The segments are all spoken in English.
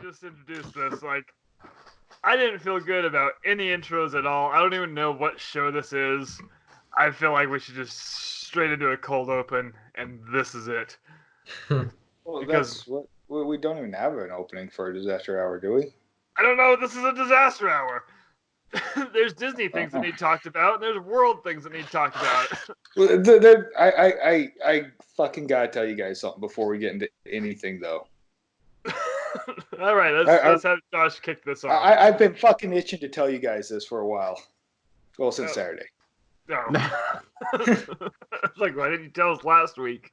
just introduced this, like, I didn't feel good about any intros at all. I don't even know what show this is. I feel like we should just straight into a cold open, and this is it. Well, Because that's what we don't even have an opening for a disaster hour, do we? I don't know. This is a disaster hour. There's Disney things that need talked about, and there's world things that need talked about. Well, I fucking gotta tell you guys something before we get into anything, though. All right, let's have Josh kick this off. I've been fucking itching to tell you guys this for a while. Well, since Saturday. No. It's like, why didn't you tell us last week?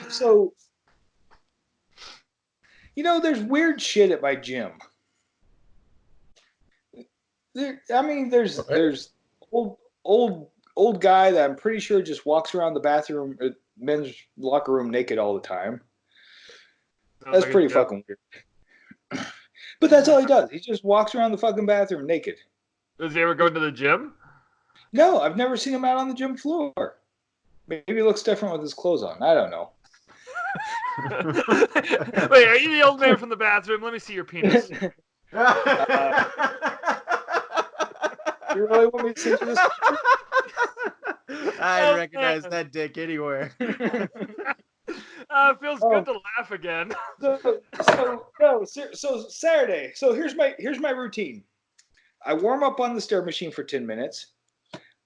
So, there's weird shit at my gym. There's old guy that I'm pretty sure just walks around the bathroom, men's locker room naked all the time. That's pretty fucking weird. But that's all he does. He just walks around the fucking bathroom naked. Does he ever go to the gym? No, I've never seen him out on the gym floor. Maybe he looks different with his clothes on. I don't know. Wait, are you the old man from the bathroom? Let me see your penis. You really want me to see this? I recognize that dick anywhere. Feels good to laugh again. So Saturday. So here's my routine. I warm up on the stair machine for 10 minutes.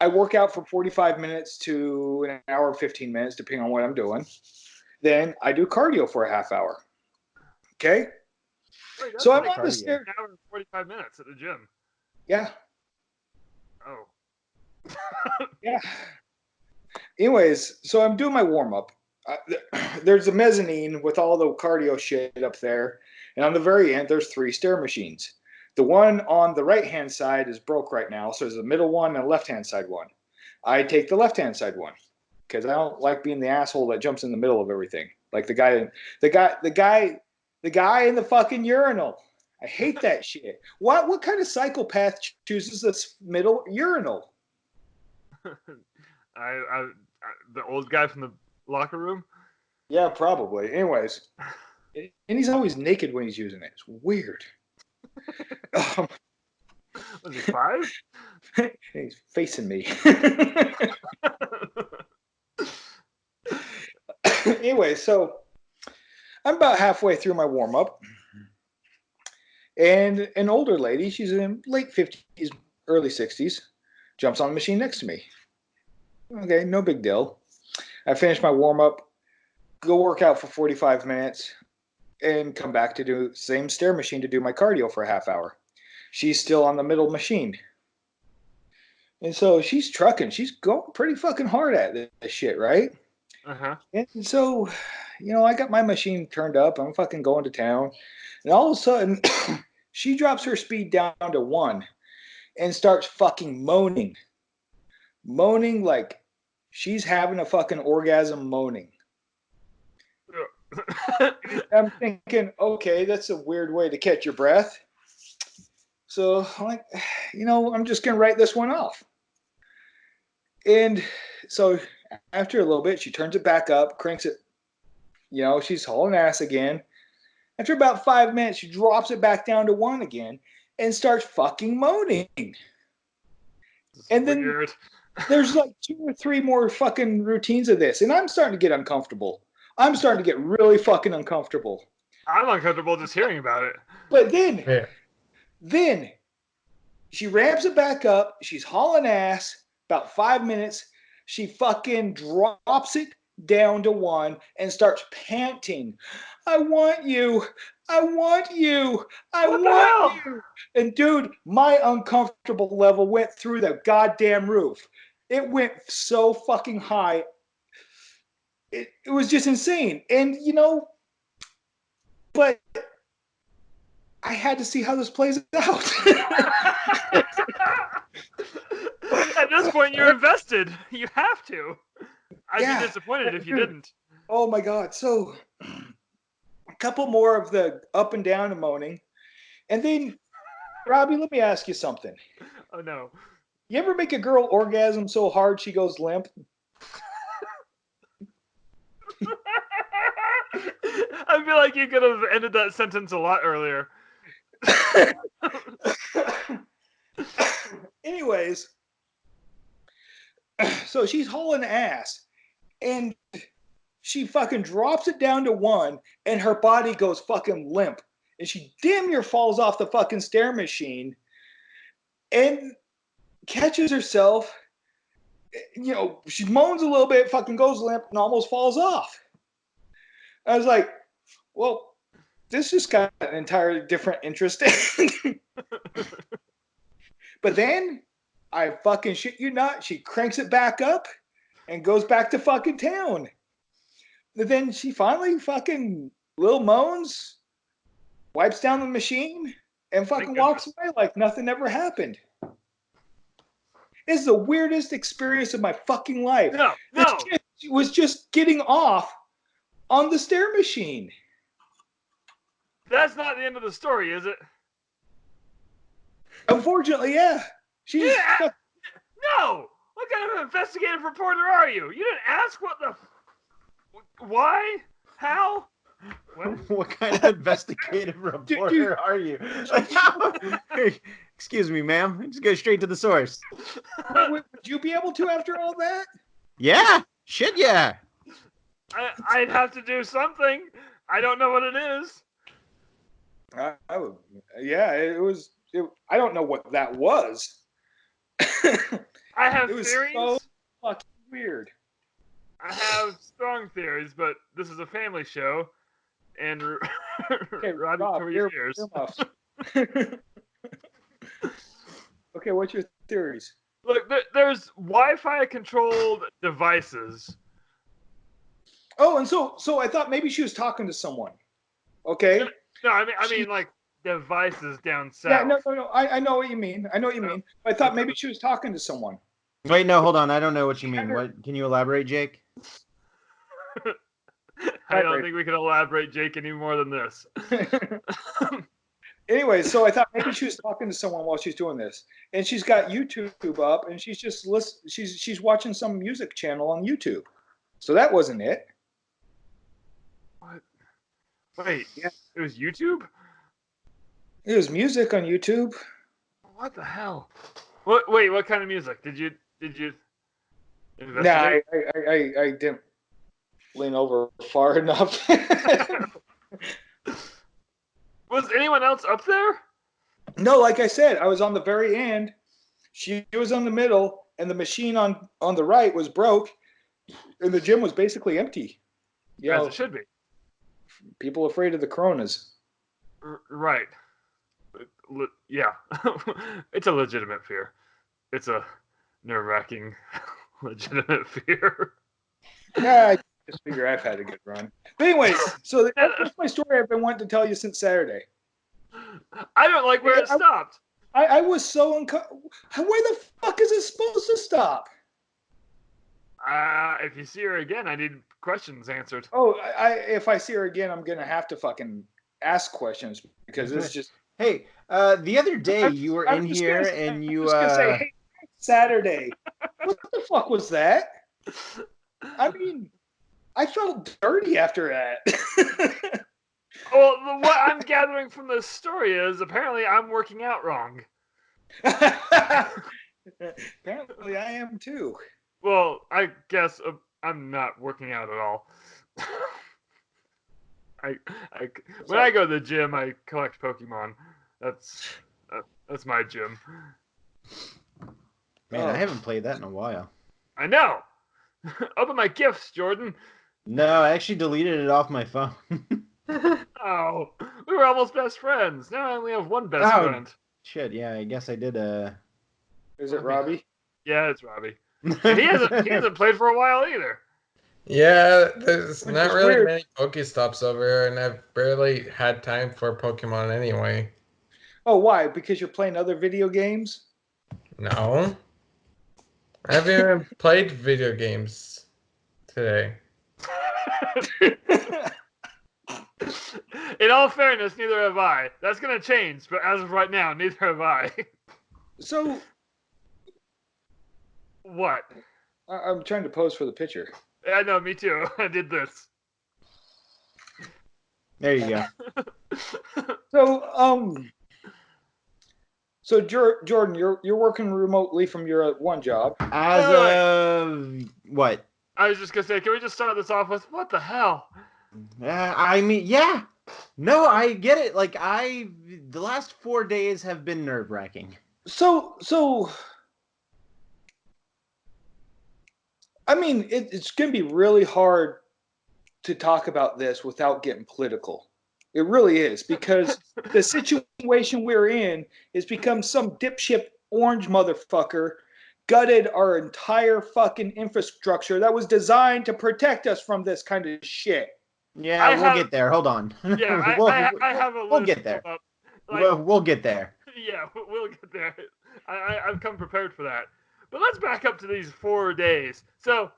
I work out for 45 minutes to an hour and 15 minutes, depending on what I'm doing. Then I do cardio for a half hour. Okay? Wait, so I'm on the stair. An hour and 45 minutes at the gym. Yeah. Oh. Yeah. Anyways, so I'm doing my warm up. There's a mezzanine with all the cardio shit up there. And on the very end, there's 3 stair machines. The one on the right-hand side is broke right now, so there's a middle one and a left-hand side one. I take the left-hand side one because I don't like being the asshole that jumps in the middle of everything, like the guy in the fucking urinal. I hate that shit. What kind of psychopath chooses this middle urinal? The old guy from the locker room. Yeah, probably. Anyways, and he's always naked when he's using it. It's weird. Was he 5? He's facing me. Anyway, so I'm about halfway through my warm-up. And an older lady, she's in late 50s, early 60s, jumps on the machine next to me. Okay, no big deal. I finish my warm-up, go work out for 45 minutes, and come back to do the same stair machine to do my cardio for a half hour. She's still on the middle machine. And so she's trucking. She's going pretty fucking hard at this shit, right? Uh-huh. And so, I got my machine turned up. I'm fucking going to town. And all of a sudden, she drops her speed down to 1 and starts fucking moaning. Moaning like she's having a fucking orgasm moaning. I'm thinking, okay, that's a weird way to catch your breath. So I'm like, I'm just going to write this one off. And so after a little bit, she turns it back up, cranks it. She's hauling ass again. After about 5 minutes, she drops it back down to 1 again and starts fucking moaning. And then there's like 2 or 3 more fucking routines of this. And I'm starting to get uncomfortable. I'm starting to get really fucking uncomfortable. I'm uncomfortable just hearing about it. But then she ramps it back up. She's hauling ass. About 5 minutes, she fucking drops it down to 1 and starts panting. I want you. I want you. I want you. And dude, my uncomfortable level went through the goddamn roof. It went so fucking high. It was just insane. And, but I had to see how this plays out. At this point, you're invested. You have to. I'd be disappointed if you didn't. Oh, my God. So, a couple more of the up and down and moaning. And then, Robbie, let me ask you something. Oh, no. You ever make a girl orgasm so hard she goes limp? I feel like you could have ended that sentence a lot earlier. Anyways, so she's hauling ass, and she fucking drops it down to 1, and her body goes fucking limp, and she damn near falls off the fucking stair machine, and catches herself. She moans a little bit, fucking goes limp, and almost falls off. I was like, well, this just got an entirely different interest. But then, I fucking shit you not, she cranks it back up and goes back to fucking town. And then she finally fucking little moans, wipes down the machine, and fucking walks away like nothing ever happened. This is the weirdest experience of my fucking life. No. She was just getting off on the stair machine. That's not the end of the story, is it? Unfortunately, yeah. No! What kind of investigative reporter are you? You didn't ask what the... Why? How? What kind of investigative reporter are you? Excuse me, ma'am. Just go straight to the source. Would you be able to after all that? Yeah. Shit, yeah. I'd have to do something. I don't know what it is. I would. Yeah, it was. I don't know what that was. I have it was theories. So fucking weird. I have strong theories, but this is a family show, and Okay, Robbie, Rob, cover your ears. Okay, what's your theories? Look, there's Wi-Fi controlled devices. Oh, and so I thought maybe she was talking to someone. Okay. No, I mean like devices down south. Yeah, no. I know what you mean. But I thought maybe she was talking to someone. Wait, no, hold on. I don't know what you mean. What? Can you elaborate, Jake? I don't think we can elaborate, Jake, any more than this. Anyway, so I thought maybe she was talking to someone while she's doing this, and she's got YouTube up, and she's just she's watching some music channel on YouTube. So that wasn't it. What? Wait, yeah, it was YouTube? It was music on YouTube. What the hell? Wait, what kind of music? Did you Nah, I didn't lean over far enough. Was anyone else up there? No, like I said, I was on the very end. She was on the middle, and the machine on the right was broke, and the gym was basically empty. As it should be. People afraid of the coronas. Right. Yeah. It's a legitimate fear. It's a nerve-wracking, legitimate fear. Yeah, I just figure I've had a good run. But anyways, so that's my story I've been wanting to tell you since Saturday. I don't like where it stopped. I was so where the fuck is it supposed to stop? If you see her again, I need questions answered. Oh, if I see her again, I'm gonna have to fucking ask questions because it's just. Hey, the other day you were in here and you. I was gonna say, hey, Saturday. What the fuck was that? I mean, I felt dirty after that. Well, what I'm gathering from this story is apparently I'm working out wrong. Apparently, I am too. Well, I guess I'm not working out at all. When I go to the gym, I collect Pokemon. That's my gym. Man, I haven't played that in a while. I know. Open my gifts, Jordan. No, I actually deleted it off my phone. Oh, we were almost best friends. Now I only have one best friend. Shit, yeah, I guess I did. Is it Robbie? Yeah, it's Robbie. And he hasn't played for a while either. Yeah, there's not really many Pokestops over here, and I've barely had time for Pokemon anyway. Oh, why? Because you're playing other video games? No. I haven't even played video games today. In all fairness, neither have I. That's going to change, but as of right now, neither have I. So... What? I'm trying to pose for the picture. Yeah, no, me too. I did this. There you go. So, So Jordan, you're working remotely from your one job. As of what? I was just gonna say, can we just start this off with what the hell? I mean, yeah. No, I get it. Like the last 4 days have been nerve-wracking. So I mean, it's going to be really hard to talk about this without getting political. It really is, because the situation we're in has become some dipshit orange motherfucker gutted our entire fucking infrastructure that was designed to protect us from this kind of shit. Yeah, we'll get there. Hold on. Yeah, I have a list. We'll get there. Up. Like, we'll get there. Yeah, we'll get there. I've come prepared for that. But let's back up to these 4 days. So,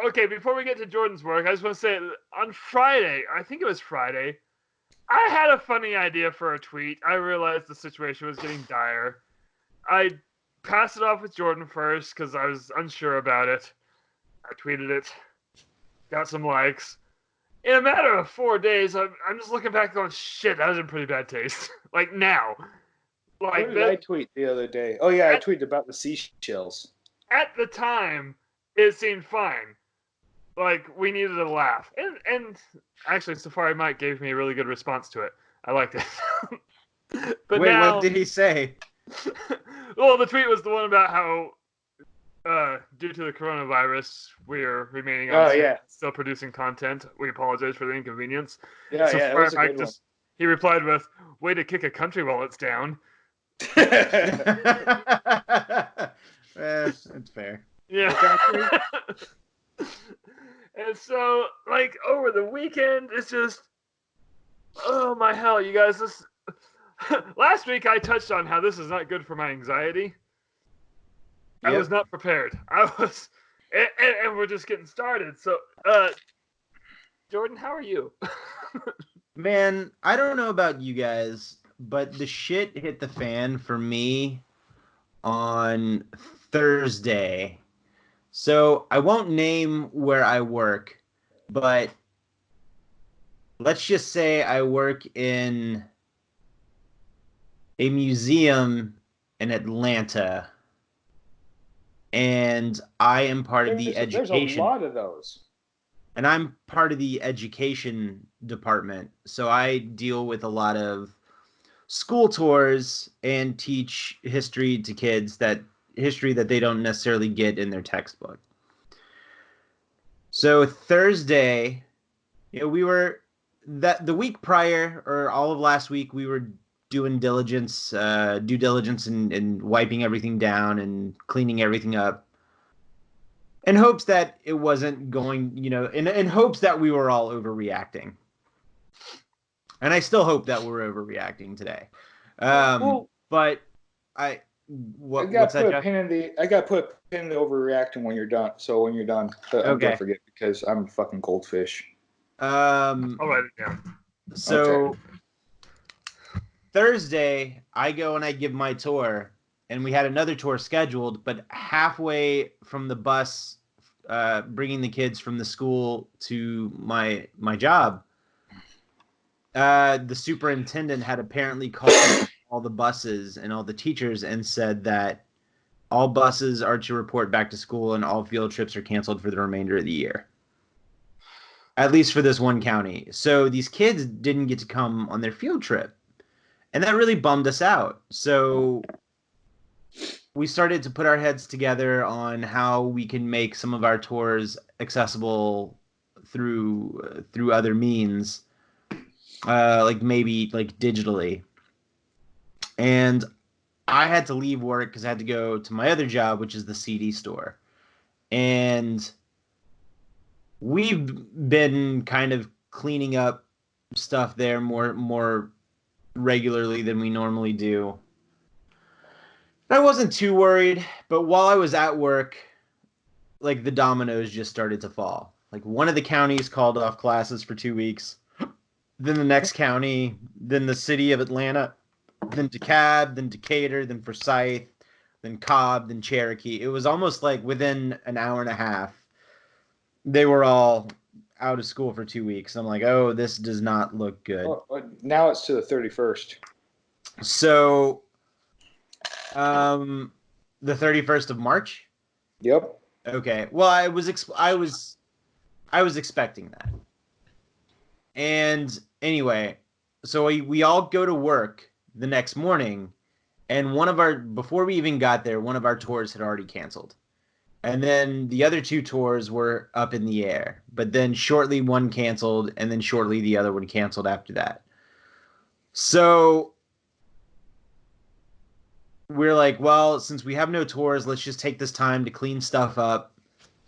okay, before we get to Jordan's work, I just want to say on Friday, I think it was Friday, I had a funny idea for a tweet. I realized the situation was getting dire. I passed it off with Jordan first because I was unsure about it. I tweeted it, got some likes. In a matter of 4 days, I'm just looking back going, shit, that was in pretty bad taste. Like now. Like what did I tweet the other day? Oh yeah, I tweeted about the seashells. At the time, it seemed fine. Like we needed a laugh, and actually, Safari Mike gave me a really good response to it. I liked it. But wait, now, what did he say? Well, the tweet was the one about how, due to the coronavirus, we're remaining on still producing content. We apologize for the inconvenience. Yeah, so that was a good one. He replied with, "Way to kick a country while it's down." That's fair. Yeah. And so, like, over the weekend, it's just, oh my hell, you guys, this... Last week I touched on how this is not good for my anxiety. Yep. I was not prepared. And we're just getting started. So, Jordan, how are you? Man, I don't know about you guys, but the shit hit the fan for me on Thursday. So I won't name where I work, but let's just say I work in a museum in Atlanta, and I am part of the education. There's a lot of those. And I'm part of the education department, so I deal with a lot of school tours and teach history to kids, that they don't necessarily get in their textbook. So Thursday, we were the week prior, or all of last week, we were doing due diligence and wiping everything down and cleaning everything up, in hopes that it wasn't going, in hopes that we were all overreacting. And I still hope that we're overreacting today. But what's that, Jeff? I got to put a pin in the overreacting when you're done. So when you're done, don't forget, because I'm a fucking goldfish. I'll write it down. So okay. Thursday, I go and I give my tour, and we had another tour scheduled, but halfway from the bus, bringing the kids from the school to my job, the superintendent had apparently called all the buses and all the teachers and said that all buses are to report back to school and all field trips are canceled for the remainder of the year. At least for this one county. So these kids didn't get to come on their field trip. And that really bummed us out. So we started to put our heads together on how we can make some of our tours accessible through other means, like maybe like digitally. And I had to leave work because I had to go to my other job, which is the CD store. And we've been kind of cleaning up stuff there more regularly than we normally do. I wasn't too worried, but while I was at work, like the dominoes just started to fall. Like one of the counties called off classes for 2 weeks, then the next county, then the city of Atlanta, then DeKalb, then Decatur, then Forsyth, then Cobb, then Cherokee. It was almost like within an hour and a half, they were all out of school for 2 weeks. I'm like, oh, this does not look good. Now it's to the 31st. So The 31st of March. Yep. Okay. Well, I was expecting that. And anyway, so we all go to work the next morning, and before we even got there, one of our tours had already canceled. And then the other two tours were up in the air. But then shortly one canceled, and then shortly the other one canceled after that. So we're like, well, since we have no tours, let's just take this time to clean stuff up,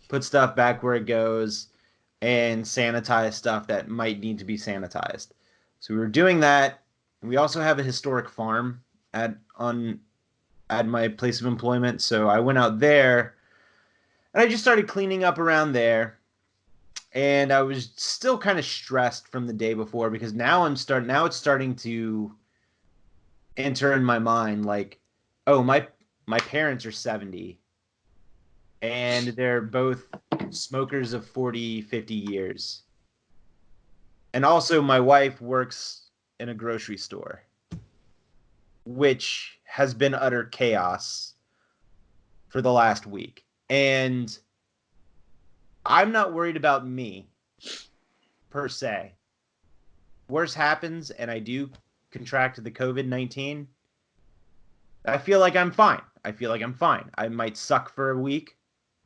put stuff back where it goes, and sanitize stuff that might need to be sanitized. So we were doing that. We also have a historic farm at my place of employment. So I went out there and I just started cleaning up around there. And I was still kind of stressed from the day before because now it's starting to enter in my mind like, oh, my parents are 70 and they're both smokers of 40, 50 years. And also my wife works in a grocery store, which has been utter chaos for the last week. And I'm not worried about me per se. Worse happens and I do contract the COVID-19. I feel like I'm fine. I might suck for a week,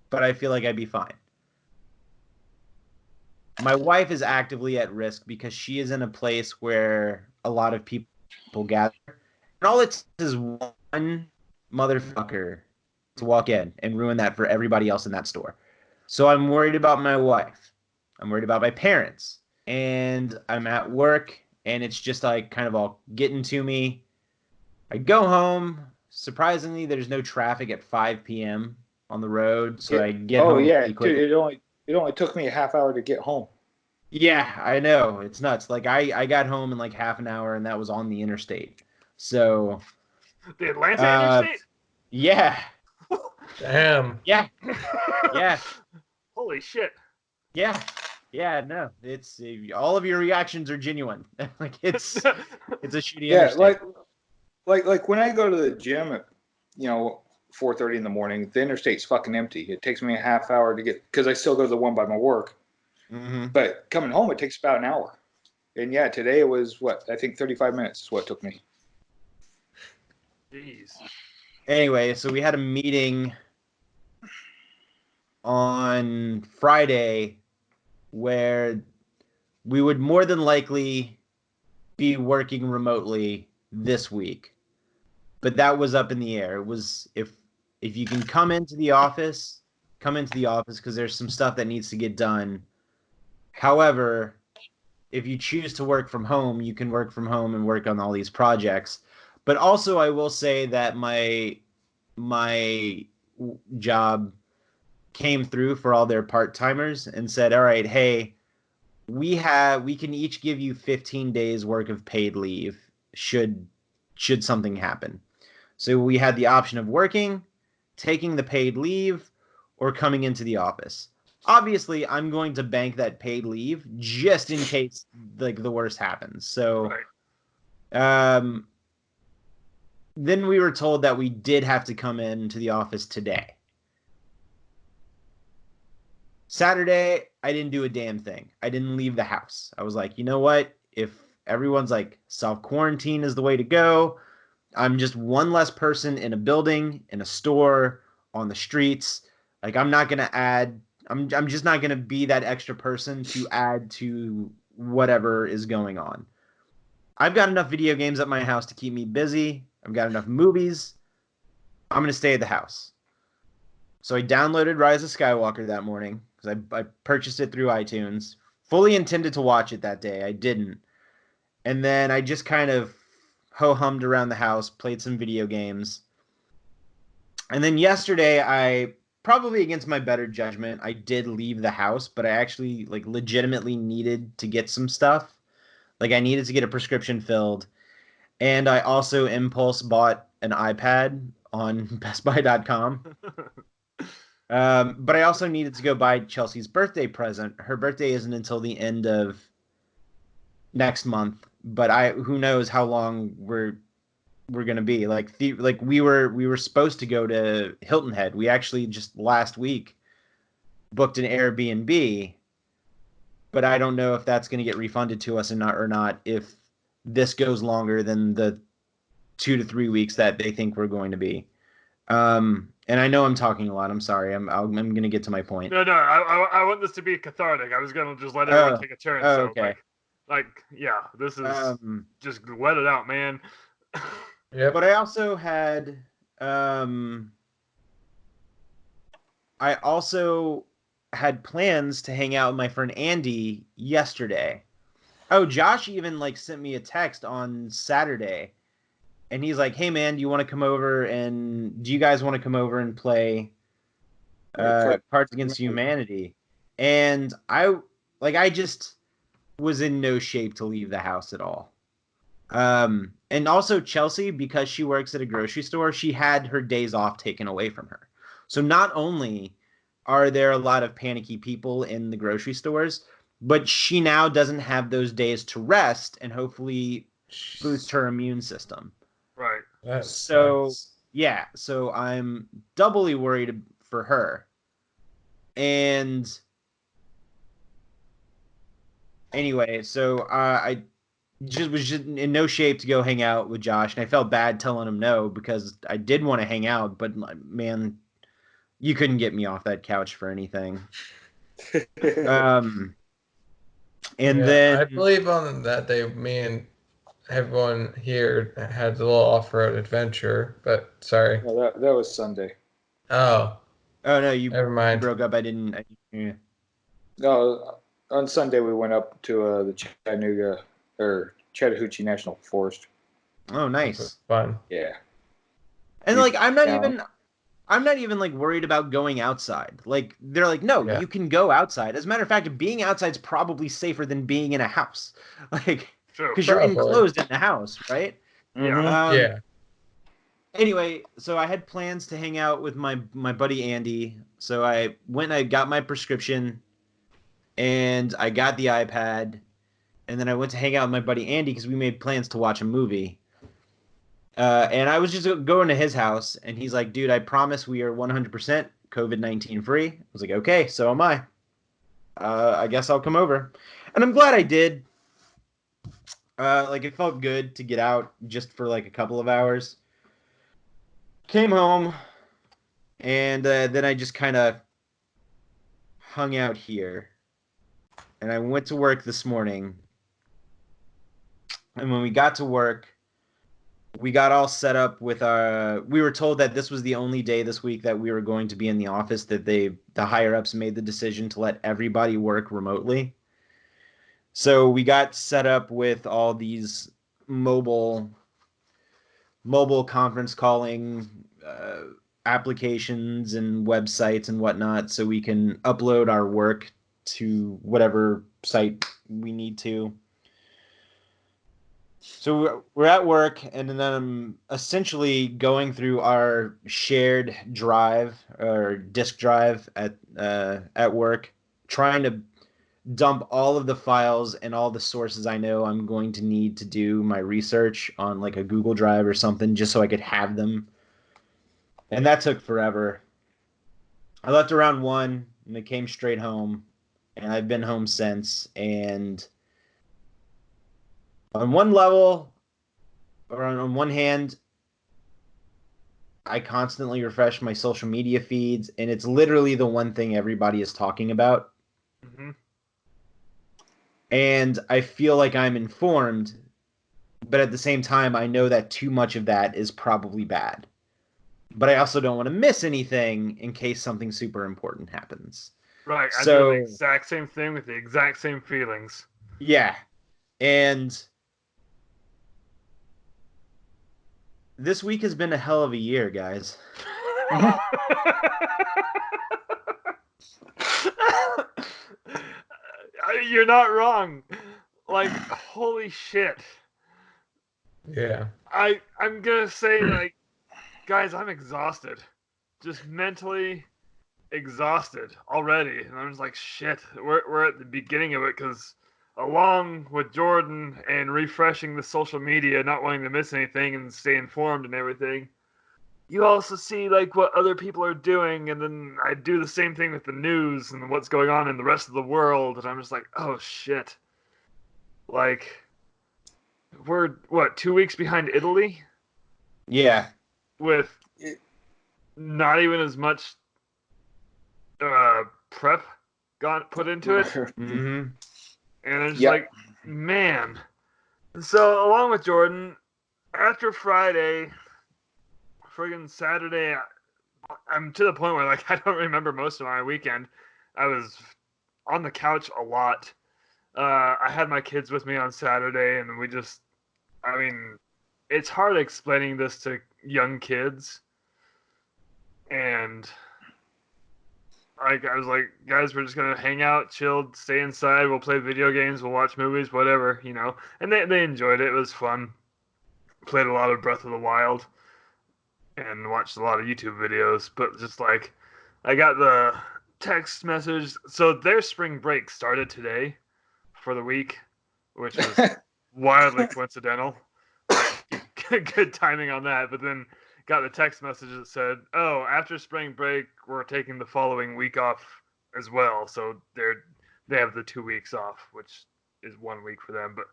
but I feel like I'd be fine. My wife is actively at risk because she is in a place where a lot of people gather. And all it takes is one motherfucker to walk in and ruin that for everybody else in that store. So I'm worried about my wife. I'm worried about my parents. And I'm at work, and it's just like kind of all getting to me. I go home. Surprisingly, there's no traffic at 5 p.m. on the road, so I get home pretty quickly. Dude, it only took me a half hour to get home. Yeah, I know. It's nuts. Like I got home in like half an hour, and that was on the interstate. So the Atlanta interstate? Yeah. Damn. Yeah. Yeah. Holy shit. Yeah. Yeah, no. It's all of your reactions are genuine. Like it's a shitty interstate. like when I go to the gym at 4:30 in the morning, the interstate's fucking empty. It takes me a half hour to get because I still go to the one by my work. Mm-hmm. But coming home, it takes about an hour. And yeah, today it was I think 35 minutes is what it took me. Jeez. Anyway, so we had a meeting on Friday where we would more than likely be working remotely this week. But that was up in the air. It was if you can come into the office because there's some stuff that needs to get done. However, if you choose to work from home, you can work from home and work on all these projects. But also I will say that my job came through for all their part-timers and said, all right, hey, we can each give you 15 days worth of paid leave should something happen. So we had the option of working, taking the paid leave, or coming into the office. Obviously, I'm going to bank that paid leave just in case like the worst happens. So right. Then we were told that we did have to come into the office today. Saturday, I didn't do a damn thing. I didn't leave the house. I was like, you know what? If everyone's like self-quarantine is the way to go, I'm just one less person in a building, in a store, on the streets. Like I'm just not going to be that extra person to add to whatever is going on. I've got enough video games at my house to keep me busy. I've got enough movies. I'm going to stay at the house. So I downloaded Rise of Skywalker that morning because I purchased it through iTunes. Fully intended to watch it that day. I didn't. And then I just kind of ho-hummed around the house, played some video games. And then yesterday, I probably against my better judgment, I did leave the house, but I actually like legitimately needed to get some stuff. Like I needed to get a prescription filled. And I also impulse bought an iPad on bestbuy.com. But I also needed to go buy Chelsea's birthday present. Her birthday isn't until the end of next month, but who knows how long we're we're gonna be. Like we were supposed to go to Hilton Head. We actually just last week booked an Airbnb, but I don't know if that's gonna get refunded to us or not if this goes longer than the 2 to 3 weeks that they think we're going to be. And I know I'm talking a lot. I'm sorry. I'm gonna get to my point. No, I want this to be cathartic. I was gonna just let everyone take a turn. So okay. yeah, this is just let it out, man. Yep. But I also had plans to hang out with my friend Andy yesterday. Oh, Josh even like sent me a text on Saturday, and he's like, "Hey man, do you want to come over and do you guys want to come over and play Cards Against Humanity?" And I just was in no shape to leave the house at all. And also Chelsea, because she works at a grocery store, she had her days off taken away from her. So not only are there a lot of panicky people in the grocery stores, but she now doesn't have those days to rest and hopefully boost her immune system. Right. So I'm doubly worried for her. And anyway, so I was just in no shape to go hang out with Josh, and I felt bad telling him no because I did want to hang out, but man, you couldn't get me off that couch for anything. And then I believe on that day, me and everyone here had a little off-road adventure, but sorry. No, that was Sunday. Oh no, you never mind. Broke up. I didn't. No, on Sunday we went up to the Chattahoochee National Forest. Oh, nice. Fun. Yeah. And like I'm not even like worried about going outside. Like they're like, no, you can go outside. As a matter of fact, being outside is probably safer than being in a house. Like, because you're enclosed in the house, right? Yeah. Anyway, so I had plans to hang out with my buddy Andy. So I went and I got my prescription and I got the iPad. And then I went to hang out with my buddy Andy because we made plans to watch a movie. And I was just going to his house, and he's like, dude, I promise we are 100% COVID-19 free. I was like, okay, so am I. I guess I'll come over. And I'm glad I did. Like, it felt good to get out just for, like, a couple of hours. Came home, and then I just kind of hung out here. And I went to work this morning. And when we got to work, we got all set up with we were told that this was the only day this week that we were going to be in the office, that the higher ups made the decision to let everybody work remotely. So we got set up with all these mobile conference calling applications and websites and whatnot, so we can upload our work to whatever site we need to. So we're at work, and then I'm essentially going through our shared drive or disk drive at work, trying to dump all of the files and all the sources I know I'm going to need to do my research on, like a Google Drive or something, just so I could have them. And that took forever. I left around 1, and I came straight home, and I've been home since, and on one level, or on one hand, I constantly refresh my social media feeds, and it's literally the one thing everybody is talking about. Mm-hmm. And I feel like I'm informed, but at the same time, I know that too much of that is probably bad. But I also don't want to miss anything in case something super important happens. Right. I do the exact same thing with the exact same feelings. Yeah. And this week has been a hell of a year, guys. You're not wrong. Like, holy shit. Yeah. I'm gonna say, like, guys, I'm exhausted. Just mentally exhausted already. And I'm just like, shit, we're at the beginning of it because along with Jordan and refreshing the social media, not wanting to miss anything and stay informed and everything, you also see like what other people are doing, and then I do the same thing with the news and what's going on in the rest of the world, and I'm just like, oh shit. Like, we're what, 2 weeks behind Italy Yeah. with not even as much prep got put into it, Mm-hmm. and it's just Yep. like, man. So along with Jordan, after Friday, friggin' Saturday, I'm to the point where like I don't remember most of my weekend. I was on the couch a lot. I had my kids with me on Saturday, and we just, I mean, it's hard explaining this to young kids. And like I was like, guys, we're just gonna hang out, chill, stay inside. We'll play video games, we'll watch movies, whatever, you know. And they enjoyed it. It was fun. Played a lot of Breath of the Wild and watched a lot of YouTube videos. But just like, I got the text message. So their spring break started today for the week, which was wildly coincidental. Like, good timing on that. But then got the text message that said, "Oh, after spring break, we're taking the following week off as well." So they have the 2 weeks off, which is 1 week for them. But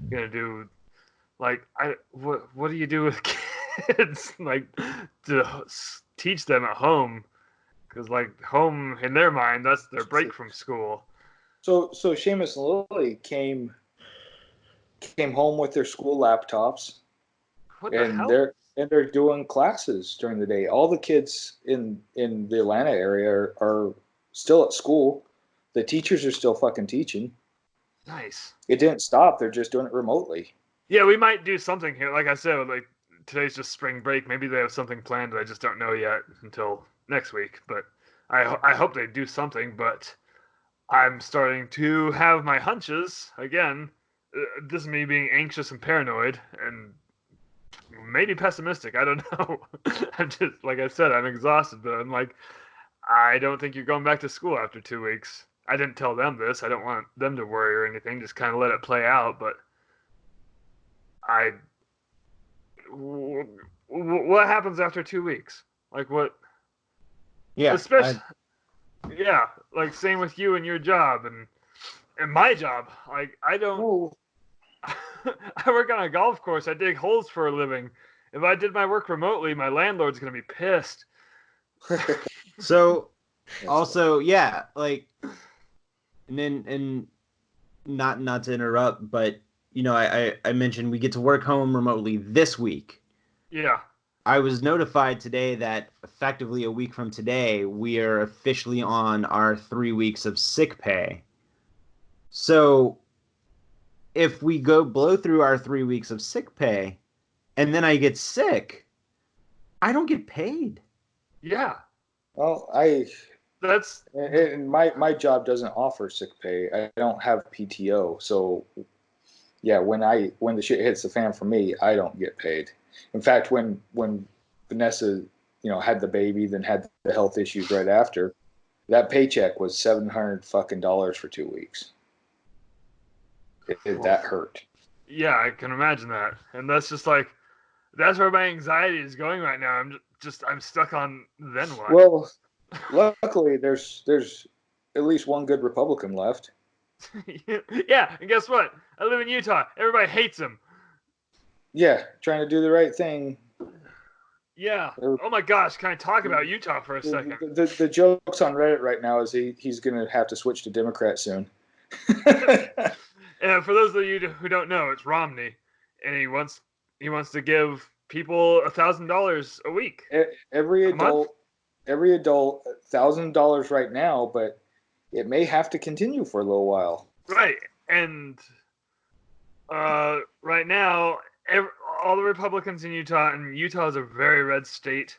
gonna do like what do you do with kids like to teach them at home? Because like home in their mind, that's their break from school. So Seamus and Lily came home with their school laptops, What the and hell? they're doing classes during the day. All the kids in the Atlanta area are still at school. The teachers are still fucking teaching. Nice. It didn't stop. They're just doing it remotely. Yeah, we might do something here. Like I said, like today's just spring break. Maybe they have something planned that I just don't know yet until next week. But I hope they do something. But I'm starting to have my hunches again. This is me being anxious and paranoid and maybe pessimistic. I don't know. I'm just, like I said, I'm exhausted. But I'm like, I don't think you're going back to school after 2 weeks. I didn't tell them this. I don't want them to worry or anything. Just kind of let it play out. But what happens after 2 weeks? Like what? Yeah. Especially, yeah, like same with you and your job and my job. Like I don't. Oh, I work on a golf course. I dig holes for a living. If I did my work remotely, my landlord's gonna be pissed. So also, yeah, like, and not to interrupt, but you know, I mentioned we get to work home remotely this week. Yeah. I was notified today that effectively a week from today, we are officially on our 3 weeks of sick pay. So if we go blow through our 3 weeks of sick pay and then I get sick, I don't get paid. Yeah. well, That's and my job doesn't offer sick pay. I don't have PTO, so yeah, when the shit hits the fan for me, I don't get paid. In fact, when Vanessa, had the baby, then had the health issues right after, that paycheck was $700 for 2 weeks. That hurt. yeah. I can imagine that, and that's just like that's where my anxiety is going right now. I'm stuck on then what? Well, luckily there's at least one good Republican left. Yeah, and guess what? I live in Utah. Everybody hates him. Yeah, trying to do the right thing. Yeah. Oh my gosh, can I talk about Utah for a second? The jokes on Reddit right now is he's going to have to switch to Democrat soon. And for those of you who don't know, it's Romney, and he wants to give people $1,000 a week. Every A month? adult, $1,000 right now, but it may have to continue for a little while. Right, and right now, all the Republicans in Utah, and Utah is a very red state,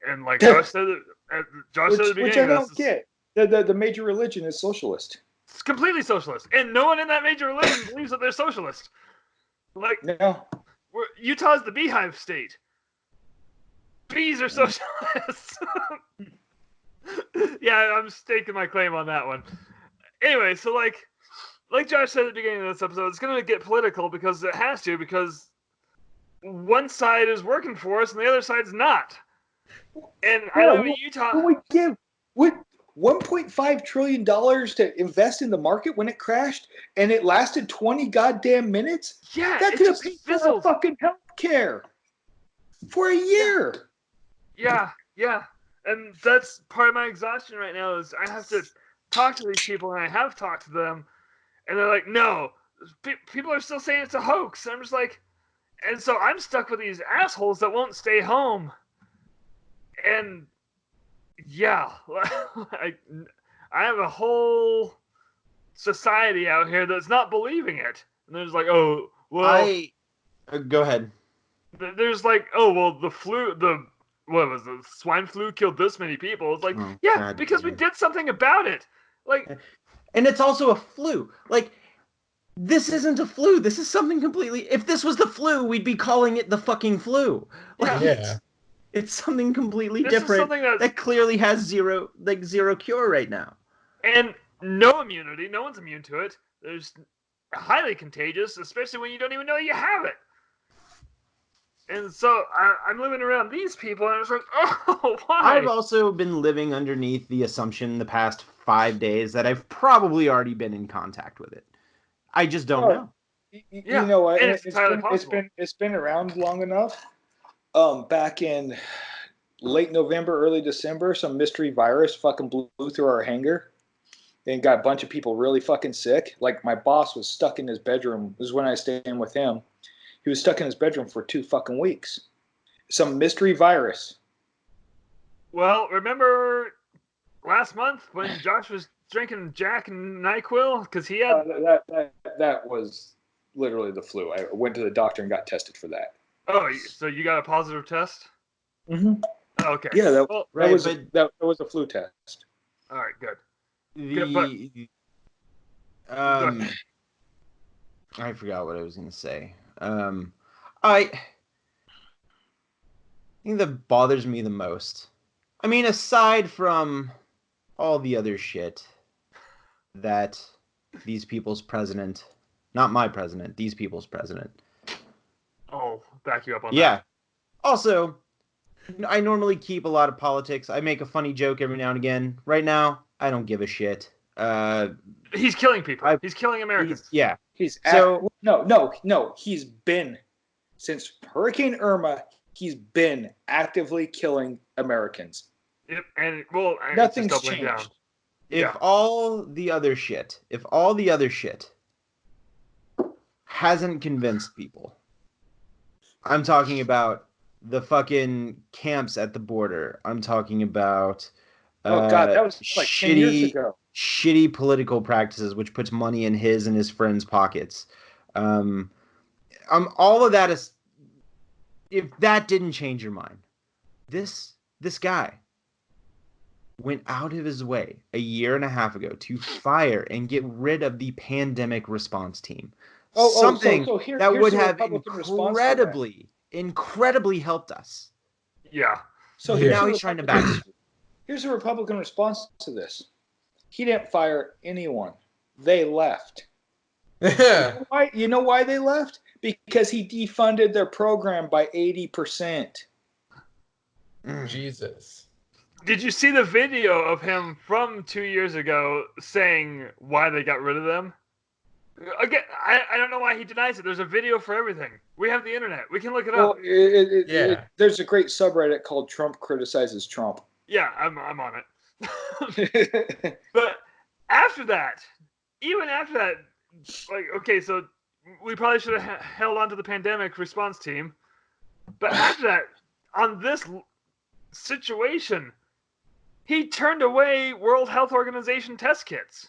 and like Josh said, at the beginning, Which I don't get. The major religion is socialist. It's completely socialist, and no one in that major religion believes that they're socialist. Like, No. Utah's the beehive state. Bees are socialists. Yeah, I'm staking my claim on that one. Anyway, so like, like Josh said at the beginning of this episode, it's going to get political because it has to, because one side is working for us and the other side's not. And I live in Utah. What we give what $1.5 trillion to invest in the market when it crashed, and it lasted 20 goddamn minutes. Yeah, that it could have just paid for our fizzled. fucking health care for a year. Yeah. And that's part of my exhaustion right now is I have to talk to these people, and I have talked to them, and they're like, no, people are still saying it's a hoax. And I'm just like, and so I'm stuck with these assholes that won't stay home. And yeah, I have a whole society out here that's not believing it. And there's like, oh, well, go ahead. There's like, oh, well, what was the swine flu killed this many people? It's like, yeah, God because we damn. did something about it. Like, and it's also a flu. Like, this isn't a flu. This is something completely. If this was the flu, we'd be calling it the fucking flu. Like, Yeah. It's something completely This is different something that clearly has zero cure right now. And no immunity. No one's immune to it. There's highly contagious, especially when you don't even know you have it. And so I'm living around these people, and I was like, oh, why? I've also been living underneath the assumption the past 5 days that I've probably already been in contact with it. I just don't know. You know what? And It's been around long enough. Back in late November, early December, some mystery virus fucking blew through our hangar and got a bunch of people really fucking sick. Like, my boss was stuck in his bedroom. This is when I stayed in with him. He was stuck in his bedroom for 2 fucking weeks. Some mystery virus. Well, remember last month when Josh was drinking Jack and NyQuil because he had that was literally the flu. I went to the doctor and got tested for that. Oh, so you got a positive test? Mm-hmm. Oh, okay. Yeah, that was a flu test. All right, good. I forgot what I was going to say. I think that bothers me the most. I mean, aside from all the other shit that these people's president, not my president, these people's president. I'll back you up on that. Yeah. Also, I normally keep a lot of politics. I make a funny joke every now and again. Right now, I don't give a shit. He's killing people. He's killing Americans. He's been since Hurricane Irma. He's been actively killing Americans. Yep, and well, nothing's changed. Down. If all the other shit hasn't convinced people, I'm talking about the fucking camps at the border. I'm talking about oh god, that was like 10 years ago. Shitty political practices, which puts money in his and his friends' pockets. All of that is. If that didn't change your mind, this guy went out of his way a year and a half ago to fire and get rid of the pandemic response team. Something that would have incredibly helped us. Yeah. So now he's trying to back. Here's a Republican response to this. He didn't fire anyone. They left. Yeah. You know why they left? Because he defunded their program by 80%. Jesus. Did you see the video of him from 2 years ago saying why they got rid of them? Again, I don't know why he denies it. There's a video for everything. We have the internet. We can look it up. There's a great subreddit called Trump Criticizes Trump. Yeah, I'm on it. But after that, even after that, like, okay, so we probably should have held on to the pandemic response team. But after that, on this situation, he turned away World Health Organization test kits.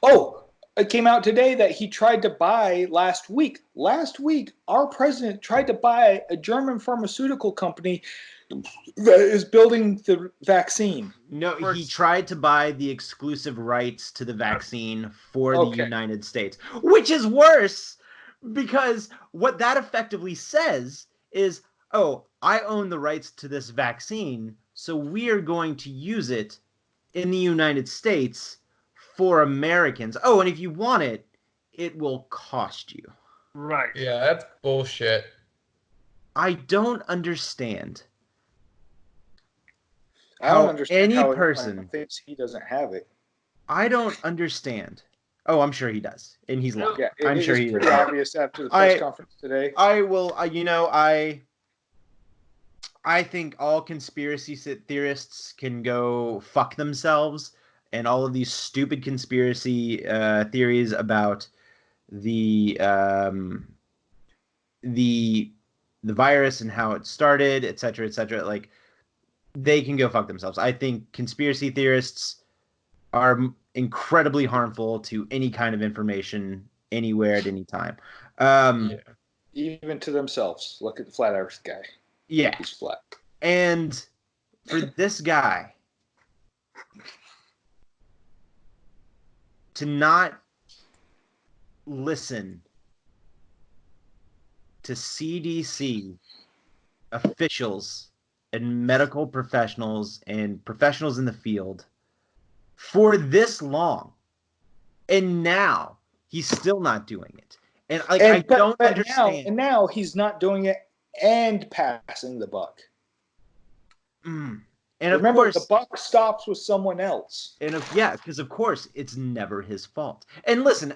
Oh, it came out today that he tried to buy last week. Last week, our president tried to buy a German pharmaceutical company that is building the vaccine. No, he tried to buy the exclusive rights to the vaccine for the United States, which is worse because what that effectively says is, oh, I own the rights to this vaccine, so we are going to use it in the United States for Americans. Oh, and if you want it, it will cost you. Right. Yeah, that's bullshit. I don't understand I don't how understand any how person. anyone thinks he doesn't have it. I don't understand. Oh, I'm sure he does, and he's lying. Yeah, I'm it sure was he pretty does. obvious after the press conference today. I will. I think all conspiracy theorists can go fuck themselves, and all of these stupid conspiracy theories about the the virus and how it started, et cetera, like they can go fuck themselves. I think conspiracy theorists are incredibly harmful to any kind of information anywhere at any time. Yeah. Even to themselves. Look at the flat Earth guy. Yeah. He's flat. And for this guy to not listen to CDC officials and medical professionals and professionals in the field for this long, and now he's still not doing it. And like, I don't understand. Now he's not doing it and passing the buck. And remember, of course, the buck stops with someone else. And because of course it's never his fault. And listen,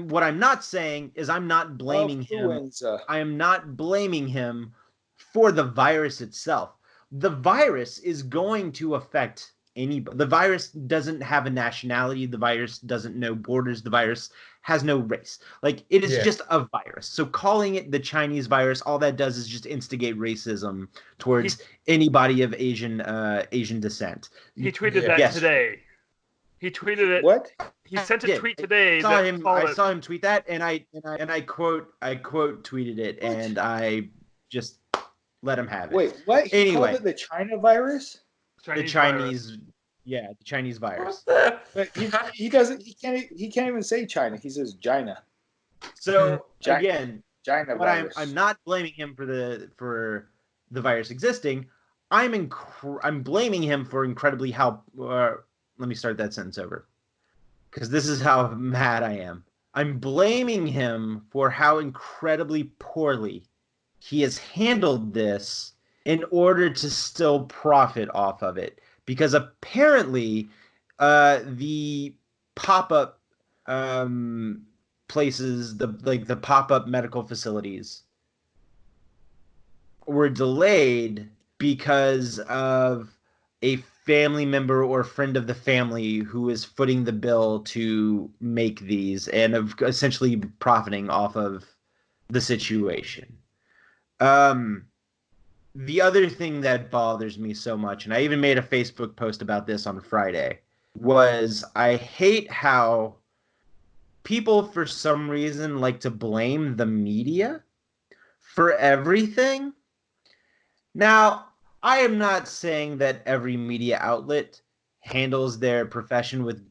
what I'm not saying is I'm not blaming him. I am not blaming him for the virus itself. The virus is going to affect anybody. The virus doesn't have a nationality. The virus doesn't know borders. The virus has no race. Like, it is just a virus. So calling it the Chinese virus, all that does is just instigate racism towards anybody of Asian descent. He tweeted that today. He tweeted it. What? He sent a tweet today. I saw him tweet that, and I quote tweeted it, and I just let him have it. Wait, what? He anyway, called it the China virus? The Chinese virus. But he doesn't. He can't even say China. He says China. So again, China virus. I'm not blaming him for the virus existing. I'm blaming him for incredibly how. Let me start that sentence over, because this is how mad I am. I'm blaming him for how incredibly poorly he has handled this in order to still profit off of it. Because apparently, the pop-up places, the pop-up medical facilities, were delayed because of a family member or friend of the family who is footing the bill to make these and of essentially profiting off of the situation. The other thing that bothers me so much, and I even made a Facebook post about this on Friday, was I hate how people for some reason like to blame the media for everything. Now, I am not saying that every media outlet handles their profession with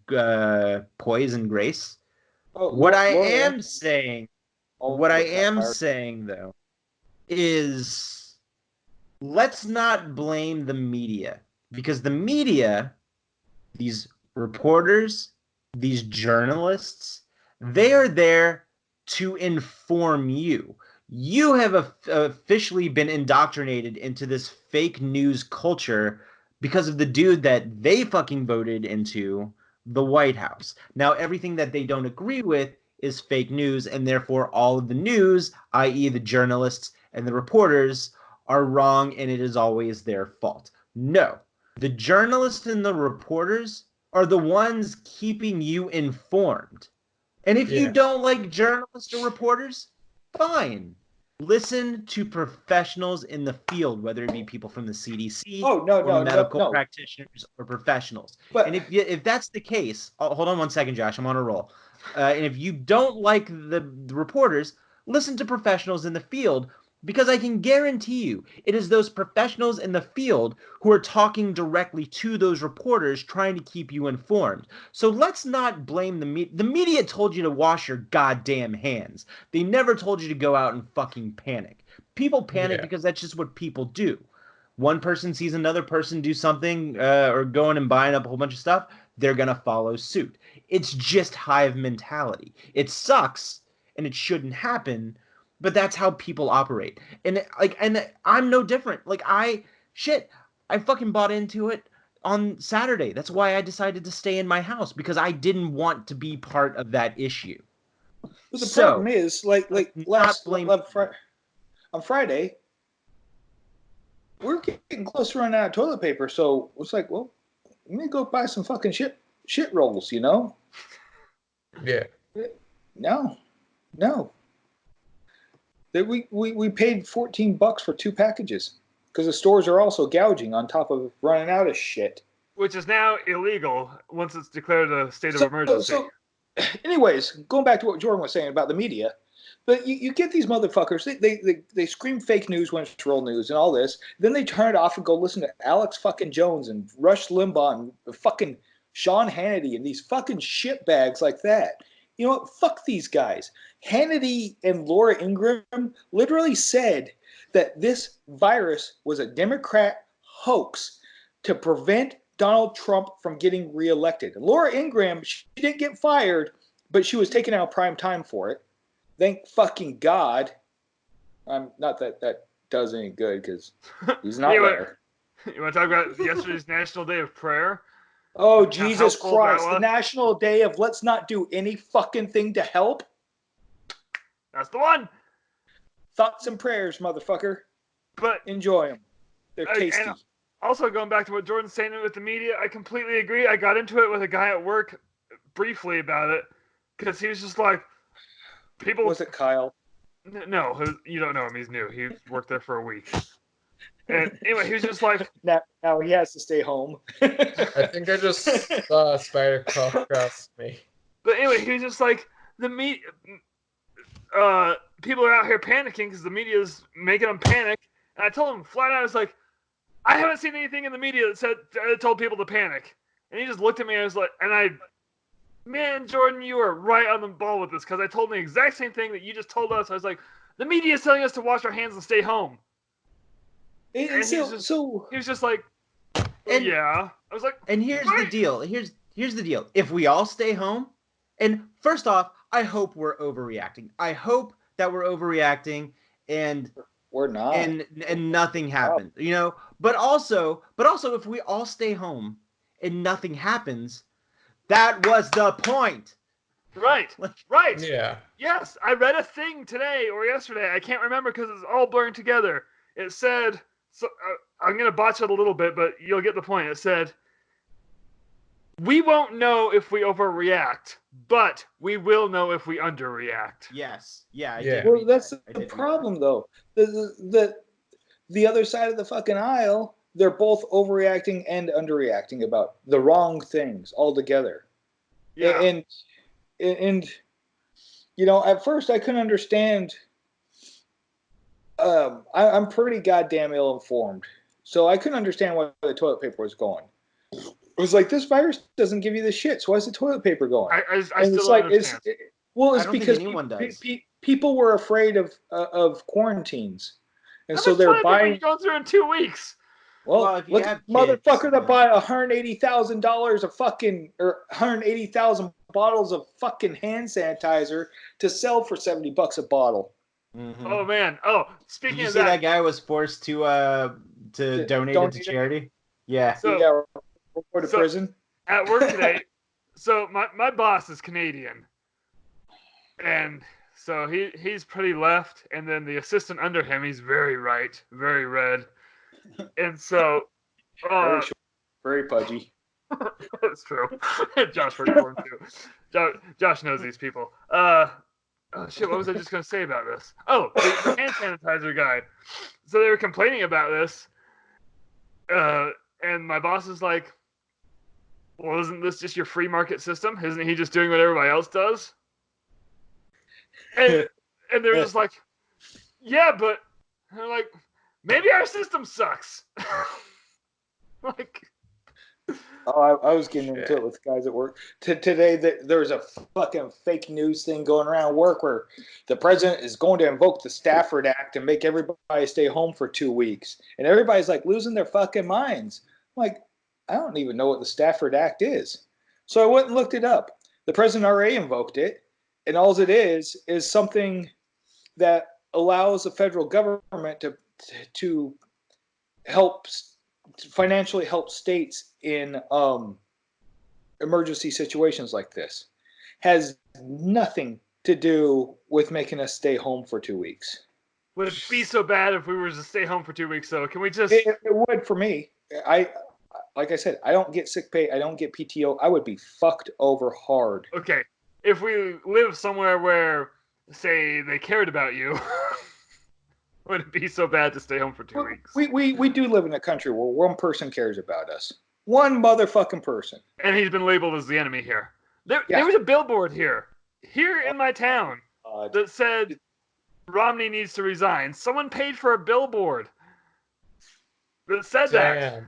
poise and grace. What I am saying, though, is let's not blame the media, because the media, these reporters, these journalists, they are there to inform you. You have officially been indoctrinated into this fake news culture because of the dude that they fucking voted into the White House. Now, everything that they don't agree with is fake news, and therefore all of the news, i.e. the journalists and the reporters, are wrong, and it is always their fault. No. The journalists and the reporters are the ones keeping you informed. And if you don't like journalists or reporters, fine. Listen to professionals in the field, whether it be people from the CDC or medical practitioners or professionals. And if that's the case, hold on one second, Josh, I'm on a roll. And if you don't like the reporters, listen to professionals in the field, because I can guarantee you it is those professionals in the field who are talking directly to those reporters trying to keep you informed. So let's not blame the media. The media told you to wash your goddamn hands. They never told you to go out and fucking panic. People panic because that's just what people do. One person sees another person do something or going and buying up a whole bunch of stuff, they're going to follow suit. It's just hive mentality. It sucks and it shouldn't happen, but that's how people operate. And I'm no different. Like I fucking bought into it on Saturday. That's why I decided to stay in my house, because I didn't want to be part of that issue. But the problem is, like on Friday, we're getting close to running out of toilet paper. So it's like, well, let me go buy some fucking shit rolls, you know? Yeah. No. We paid $14 for 2 packages because the stores are also gouging on top of running out of shit. Which is now illegal once it's declared a state of emergency. So, anyways, going back to what Jordan was saying about the media, but you get these motherfuckers, they scream fake news when it's real news and all this. Then they turn it off and go listen to Alex fucking Jones and Rush Limbaugh and fucking Sean Hannity and these fucking shitbags like that. You know what? Fuck these guys. Hannity and Laura Ingraham literally said that this virus was a Democrat hoax to prevent Donald Trump from getting reelected. Laura Ingraham, she didn't get fired, but she was taken out of prime time for it. Thank fucking God. Not that does any good because he's not there. You want to talk about yesterday's National Day of Prayer? Oh, Jesus Christ. The National Day of let's not do any fucking thing to help? That's the one. Thoughts and prayers, motherfucker. But enjoy them. They're tasty. And also, going back to what Jordan's saying with the media, I completely agree. I got into it with a guy at work briefly about it because he was just like, people. Was it Kyle? No, you don't know him. He's new. He worked there for a week. And anyway, he was just like, now he has to stay home. I think I just saw a spider crawl across me. But anyway, he was just like, the media, people are out here panicking because the media is making them panic. And I told him flat out, I was like, I haven't seen anything in the media that told people to panic. And he just looked at me and I was like, man, Jordan, you are right on the ball with this because I told him the exact same thing that you just told us. I was like, the media is telling us to wash our hands and stay home. And he was just like, yeah. I was like, and here's the deal. Here's the deal. If we all stay home, and first off, I hope we're overreacting. I hope that we're overreacting and we're not. And nothing happens. You know? But also if we all stay home and nothing happens, that was the point. Right. Right. Yeah. Yes, I read a thing today or yesterday. I can't remember because it's all blurring together. It said, so I'm going to botch it a little bit, but you'll get the point. It said, we won't know if we overreact, but we will know if we underreact. Yes. Yeah. Well, that's the problem, though. The other side of the fucking aisle, they're both overreacting and underreacting about the wrong things altogether. Yeah. And you know, at first I couldn't understand. I'm pretty goddamn ill-informed, so I couldn't understand why the toilet paper was going. It was like, this virus doesn't give you the shit, so why is the toilet paper going? I still don't understand. It's because people were afraid of quarantines, and so they're buying. Going through in 2 weeks. Well, look, motherfucker that buy $180,000 of fucking, or 180,000 bottles of fucking hand sanitizer to sell for $70 a bottle. Mm-hmm. Oh man! Oh, speaking Did you of see that guy was forced to donate it to charity? Yeah. So, or to prison. At work today, so my boss is Canadian, and so he's pretty left, and then the assistant under him, he's very right, very red, and so very short, very pudgy. That's true. Josh worked for him too. Josh knows these people. Oh shit, what was I just going to say about this? Oh, the hand sanitizer guy. So they were complaining about this. And my boss is like, well, isn't this just your free market system? Isn't he just doing what everybody else does? And they were just like, yeah, but they're like, maybe our system sucks. Like, oh, I was getting into it with guys at work. Today, there was a fucking fake news thing going around work where the president is going to invoke the Stafford Act and make everybody stay home for 2 weeks. And everybody's like losing their fucking minds. I'm like, I don't even know what the Stafford Act is. So I went and looked it up. The president already invoked it, and all it is something that allows the federal government to help financially help states in emergency situations like this. Has nothing to do with making us stay home for 2 weeks. Would it be so bad if we were to stay home for 2 weeks? So can we just? It would for me. Like I said, I don't get sick pay. I don't get PTO. I would be fucked over hard. Okay, if we live somewhere where, say, they cared about you, would it be so bad to stay home for 2 weeks? We do live in a country where one person cares about us. One motherfucking person. And he's been labeled as the enemy here. There was a billboard here in my town, that said Romney needs to resign. Someone paid for a billboard that said that.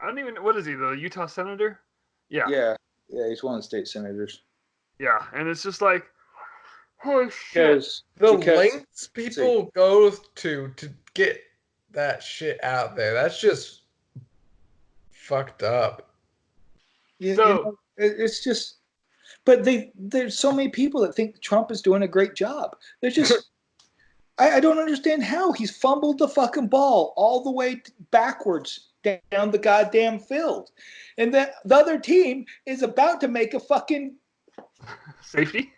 I don't even. What is he? The Utah senator? Yeah. Yeah. He's one of the state senators. Yeah, and it's just like, holy shit. The lengths people go to get that shit out there. That's just fucked up. Yeah, so it's just. But there's so many people that think Trump is doing a great job. They're just. I don't understand how he's fumbled the fucking ball all the way backwards down the goddamn field, and the other team is about to make a fucking safety.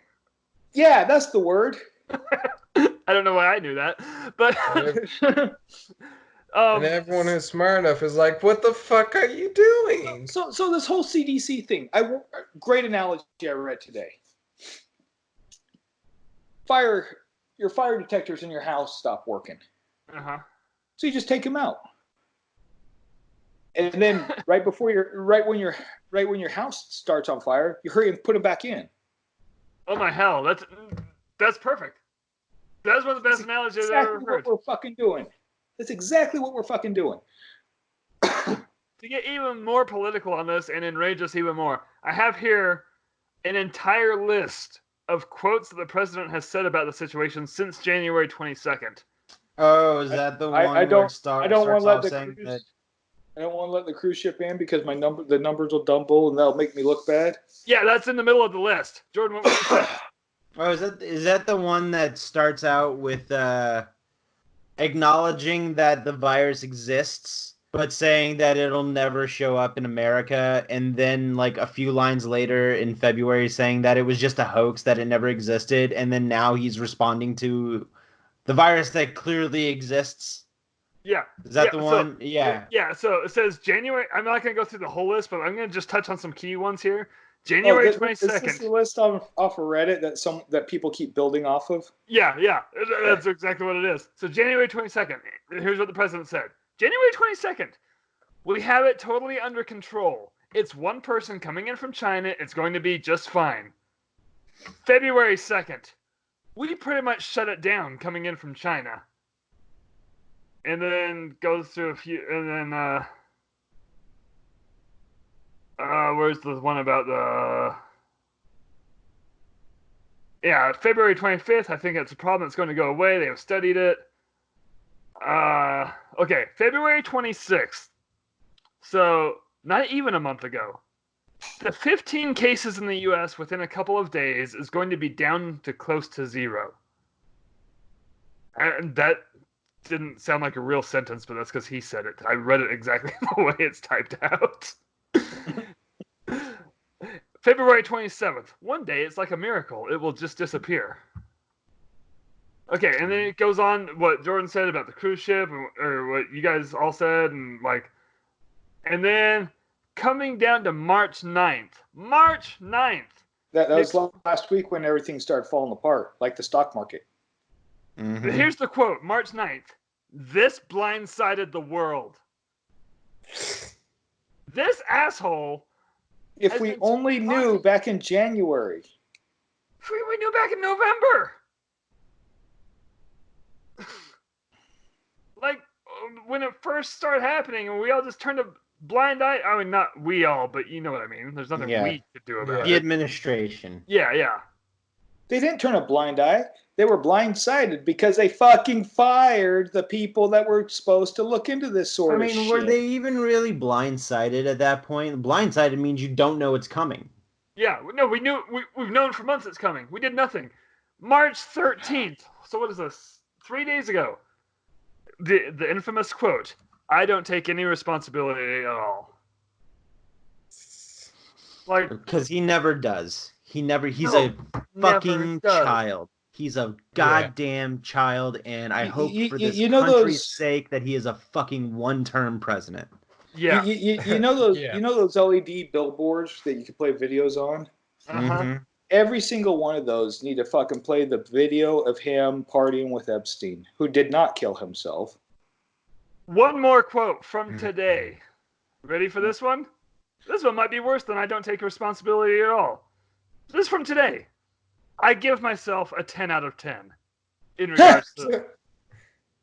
Yeah, that's the word. I don't know why I knew that, but and everyone who's smart enough is like, "What the fuck are you doing?" So this whole CDC thing. Great analogy I read today. Your fire detectors in your house stop working. So you just take them out. And then right when your house starts on fire, you hurry and put them back in. Oh my hell, that's perfect. That's one of the best analogies I've ever heard. What we're fucking doing. That's exactly what we're fucking doing. To get even more political on this and enrage us even more, I have here an entire list of quotes that the president has said about the situation since January 22nd. Oh, is that the one I don't want to let the cruise ship in because the numbers will double and that'll make me look bad. Yeah, that's in the middle of the list. Jordan, what was that? Oh, is that the one that starts out with acknowledging that the virus exists, but saying that it'll never show up in America, and then like a few lines later in February saying that it was just a hoax, that it never existed, and then now he's responding to the virus that clearly exists? Yeah. Is that the one? Yeah. Yeah, so it says January. I'm not going to go through the whole list, but I'm going to just touch on some key ones here. January 22nd. Is this the list off of Reddit that people keep building off of? Yeah. That's exactly what it is. So January 22nd. Here's what the president said. January 22nd. We have it totally under control. It's one person coming in from China. It's going to be just fine. February 2nd. We pretty much shut it down coming in from China. And then goes through a few, and then where's the one about February 25th, I think it's a problem that's going to go away. They have studied it. Okay, February 26th. So, not even a month ago. The 15 cases in the U.S. within a couple of days is going to be down to close to zero. And that didn't sound like a real sentence, but that's because he said it. I read it exactly the way it's typed out. February 27th. One day, it's like a miracle. It will just disappear. Okay, and then it goes on what Jordan said about the cruise ship, or what you guys all said, and then coming down to March 9th. March 9th! That was last week when everything started falling apart, like the stock market. Mm-hmm. Here's the quote, March 9th. This blindsided the world. This asshole. If we only knew back in January. If we knew back in November. Like, when it first started happening, and we all just turned a blind eye. I mean, not we all, but you know what I mean. There's nothing we could do about it. The administration. Yeah. They didn't turn a blind eye. They were blindsided because they fucking fired the people that were supposed to look into this sort of shit. I mean, were they even really blindsided at that point? Blindsided means you don't know it's coming. Yeah, no, we knew. We've known for months it's coming. We did nothing. March 13th. So what is this? 3 days ago. The infamous quote: "I don't take any responsibility at all." Like, Because he never does. He's no, a never fucking does. child. He's a goddamn child, and I hope for this you know country's those sake that he is a fucking one-term president. Yeah. you know those Yeah. you know those LED billboards that you can play videos on. Uh-huh. Mhm. Every single one of those need to fucking play the video of him partying with Epstein, who did not kill himself. One more quote from today. Ready for this one? This one might be worse than "I don't take responsibility at all." This is from today. "I give myself a 10 out of 10 in regards to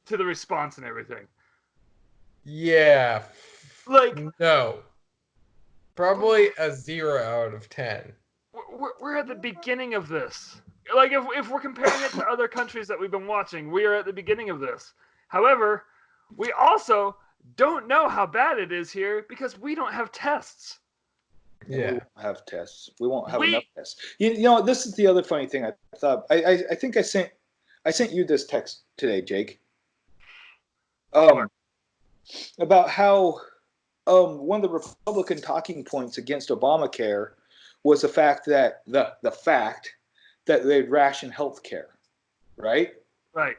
the response and everything." Yeah. Like, No. Probably a 0 out of 10. we're at the beginning of this. Like, if we're comparing it to other countries that we've been watching, we are at the beginning of this. However, we also don't know how bad it is here because we don't have tests. We Yeah. won't have tests. We won't have We- enough tests. You know, this is the other funny thing. I thought I think I sent you this text today, Jake. About how one of the Republican talking points against Obamacare was the fact that they'd ration health care, right? Right.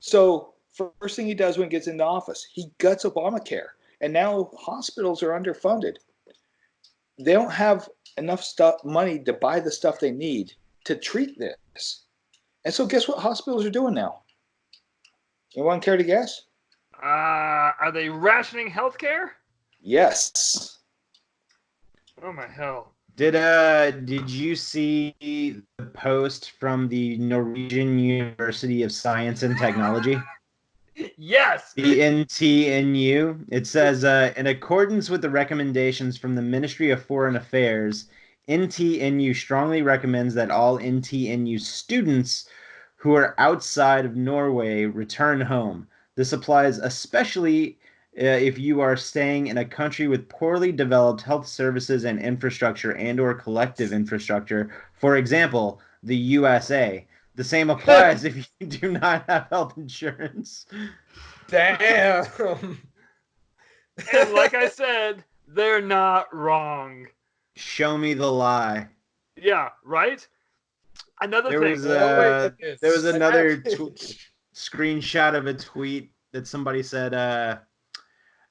So first thing he does when he gets into office, he guts Obamacare, and now hospitals are underfunded. They don't have enough money to buy the stuff they need to treat this. And so guess what hospitals are doing now? Anyone care to guess? Are they rationing healthcare? Yes. Oh my hell. Did you see the post from the Norwegian University of Science and Technology? Yes. The NTNU. It says, in accordance with the recommendations from the Ministry of Foreign Affairs, NTNU strongly recommends that all NTNU students who are outside of Norway return home. This applies especially if you are staying in a country with poorly developed health services and infrastructure and/or collective infrastructure. For example, the USA. The same applies if you do not have health insurance. Damn. And like I said, they're not wrong. Show me the lie. Yeah, right? Another There thing. was It's there was another savage. screenshot of a tweet that somebody said,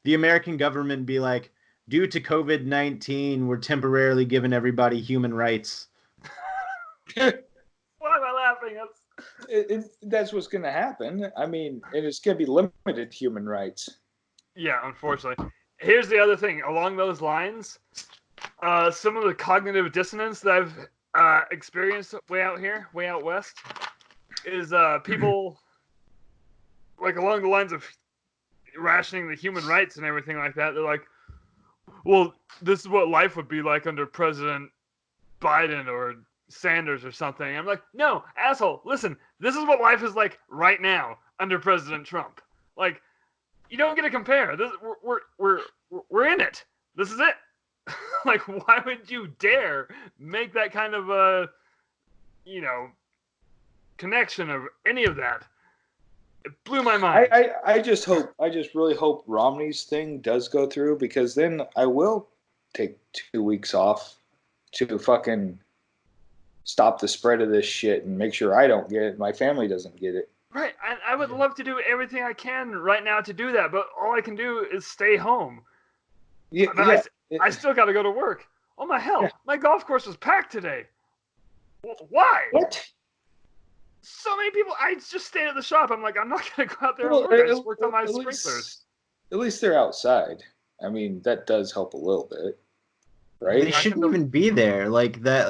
the American government be like, due to COVID-19, we're temporarily giving everybody human rights. Why am I laughing? That's what's going to happen. I mean, and it's going to be limited human rights. Yeah, unfortunately. Here's the other thing. Along those lines, some of the cognitive dissonance that I've experienced way out here, way out west, is people like along the lines of rationing the human rights and everything like that. They're like, well, this is what life would be like under President Biden or Sanders or something. I'm like, no, asshole, listen, this is what life is like right now under President Trump. Like, you don't get to compare. This, we're in it. This is it. Like, why would you dare make that kind of a, connection of any of that? It blew my mind. I just really hope Romney's thing does go through, because then I will take 2 weeks off to fucking stop the spread of this shit and make sure I don't get it, my family doesn't get it. Right. I would love to do everything I can right now to do that, but all I can do is stay home. Yeah, But I still got to go to work. Oh my hell! Yeah. My golf course was packed today. Why? What? So many people. I just stayed at the shop. I'm like, I'm not gonna go out there and work. I just worked on my sprinklers. At least they're outside. I mean, that does help a little bit, right? They shouldn't even be there like that.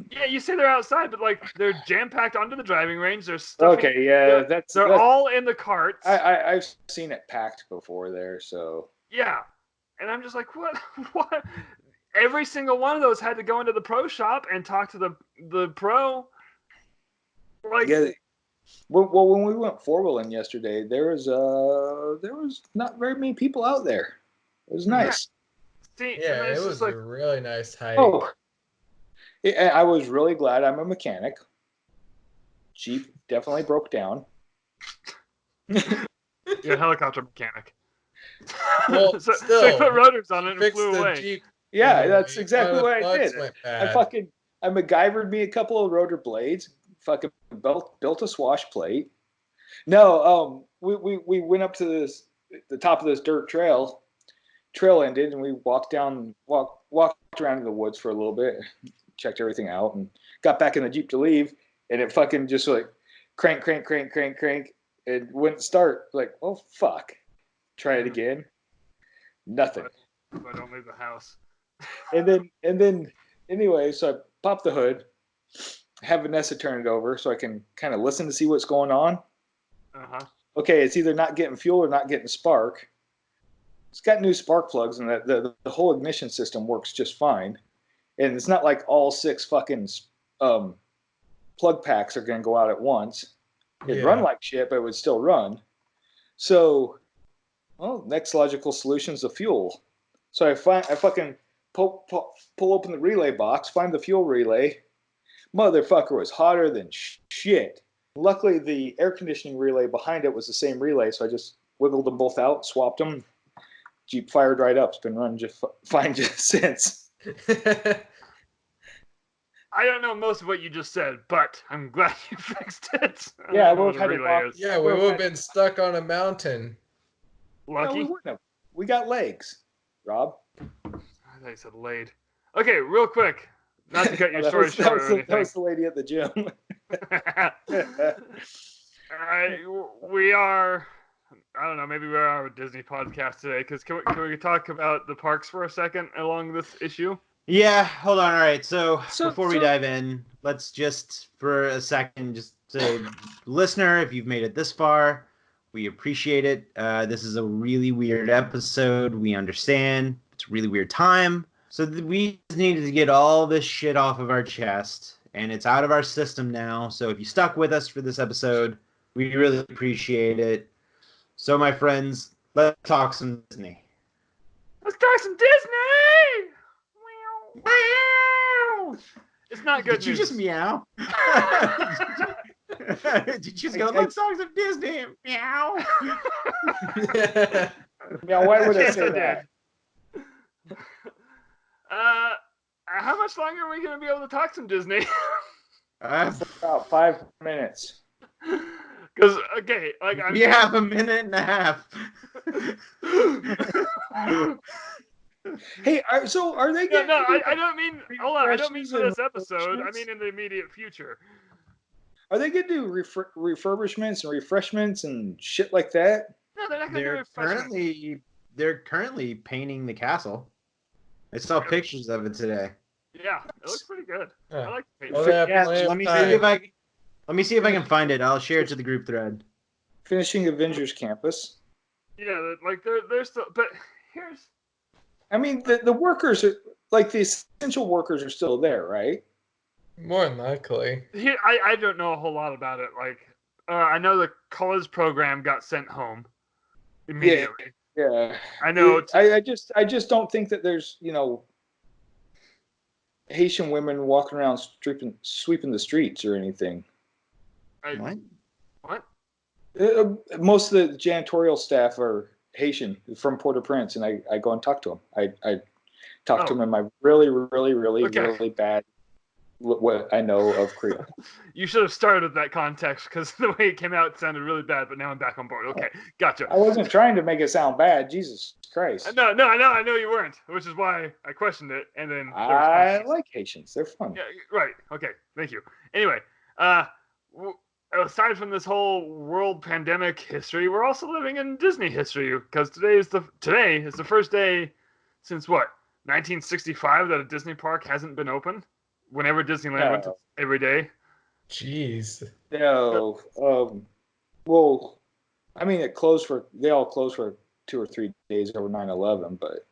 Yeah, you say they're outside, but like they're jam packed onto the driving range. There's stuff. Okay, yeah, they're all in the carts. I've seen it packed before there, so yeah, and I'm just like, what? What? Every single one of those had to go into the pro shop and talk to the pro. Like, yeah. Well, when we went four-wheeling yesterday, there was not very many people out there. It was nice. See, Yeah, and it it's was just like, a really nice hike. Oh, I was really glad I'm a mechanic. Jeep definitely broke down. You're a helicopter mechanic. Well, so still, they put rotors on it and fixed flew the away. Jeep. Yeah, anyway, that's exactly while the what I plugs did. went I bad. MacGyvered me a couple of rotor blades. Fucking built a swash plate. No, we went up to the top of this dirt trail. Trail ended, and we walked around in the woods for a little bit, checked everything out, and got back in the Jeep to leave. And it fucking just like crank. It wouldn't start. Like, oh fuck. Try it again. Nothing. But don't leave the house. And then anyway, so I pop the hood, have Vanessa turn it over so I can kind of listen to see what's going on. Uh-huh. Okay, it's either not getting fuel or not getting spark. It's got new spark plugs, and the whole ignition system works just fine. And it's not like all 6 fucking plug packs are going to go out at once. It'd run like shit, but it would still run. So, well, next logical solution is the fuel. So I fucking pull open the relay box, find the fuel relay. Motherfucker was hotter than shit. Luckily, the air conditioning relay behind it was the same relay, so I just wiggled them both out, swapped them. Jeep fired right up. It's been running just fine just since. I don't know most of what you just said, but I'm glad you fixed it. Yeah, we've had to walk. Yeah, we would have been stuck on a mountain. Lucky. No, we wouldn't have. We got legs, Rob. I thought you said laid. Okay, real quick. Not to cut your story short or anything. That was the lady at the gym. We are, I don't know, maybe we are a Disney podcast today, because can we talk about the parks for a second along this issue? Yeah, hold on. All right, so before we dive in, let's just for a second just say, listener, if you've made it this far, we appreciate it. This is a really weird episode. We understand. It's a really weird time. So we just needed to get all this shit off of our chest, and it's out of our system now. So if you stuck with us for this episode, we really appreciate it. So, my friends, let's talk some Disney. Let's talk some Disney! Meow. It's not good Did you news. just meow? Did you just go, let's talk some Disney? Meow. Now, why would I say that? How much longer are we going to be able to talk some Disney? For about 5 minutes. Because, okay, like we have a minute and a half. Hey, so are they getting... No, I don't mean... Hold on, I don't mean for this episode. I mean in the immediate future. Are they going to do refurbishments and refreshments and shit like that? No, they're not going to do refreshments. They're currently painting the castle. I saw pictures of it today. Yeah, it looks pretty good. Yeah. I like the paint. Well, they have Let me see if I can find it. I'll share it to the group thread. Finishing Avengers Campus. Yeah, like they're still... But here's... I mean, the workers, are like the essential workers are still there, right? More than likely. Here, I don't know a whole lot about it. Like, I know the college program got sent home immediately. Yeah. I know. I just don't think that there's, Haitian women walking around sweeping the streets or anything. What? Most of the janitorial staff are Haitian from Port-au-Prince, and I go and talk to them. I talk to them in my really bad what I know of Creole. You should have started with that context, because the way it came out sounded really bad, but now I'm back on board. Okay, gotcha. I wasn't trying to make it sound bad. Jesus Christ. No, I know you weren't, which is why I questioned it, and then... I like Haitians. They're fun. Yeah, right. Okay, thank you. Anyway, aside from this whole world pandemic history, we're also living in Disney history, because today is the first day since, 1965 that a Disney park hasn't been open? Whenever Disneyland went to every day. Jeez. No. Well, I mean, they all closed for 2 or 3 days over 9/11, but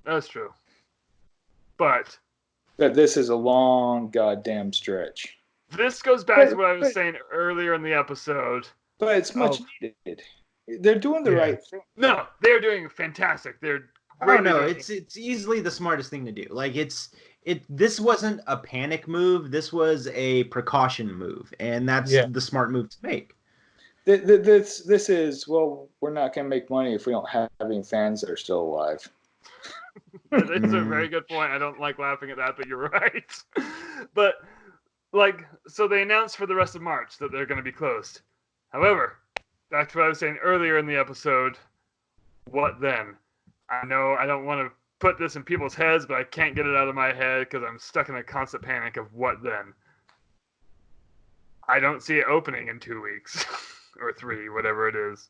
that's true. But this is a long goddamn stretch. This goes back to what I was saying earlier in the episode. But it's much needed. They're doing the right thing. No, they're doing fantastic. They're Oh no, it's easily the smartest thing to do. Like it's this wasn't a panic move. This was a precaution move, and that's Yeah. the smart move to make. This is, well, we're not going to make money if we don't have any fans that are still alive. That is a very good point. I don't like laughing at that, but you're right. But, like, so they announced for the rest of March that they're going to be closed. However, back to what I was saying earlier in the episode, what then? I know I don't want to put this in people's heads, but I can't get it out of my head because I'm stuck in a constant panic of what then. I don't see it opening in 2 weeks or 3, whatever it is.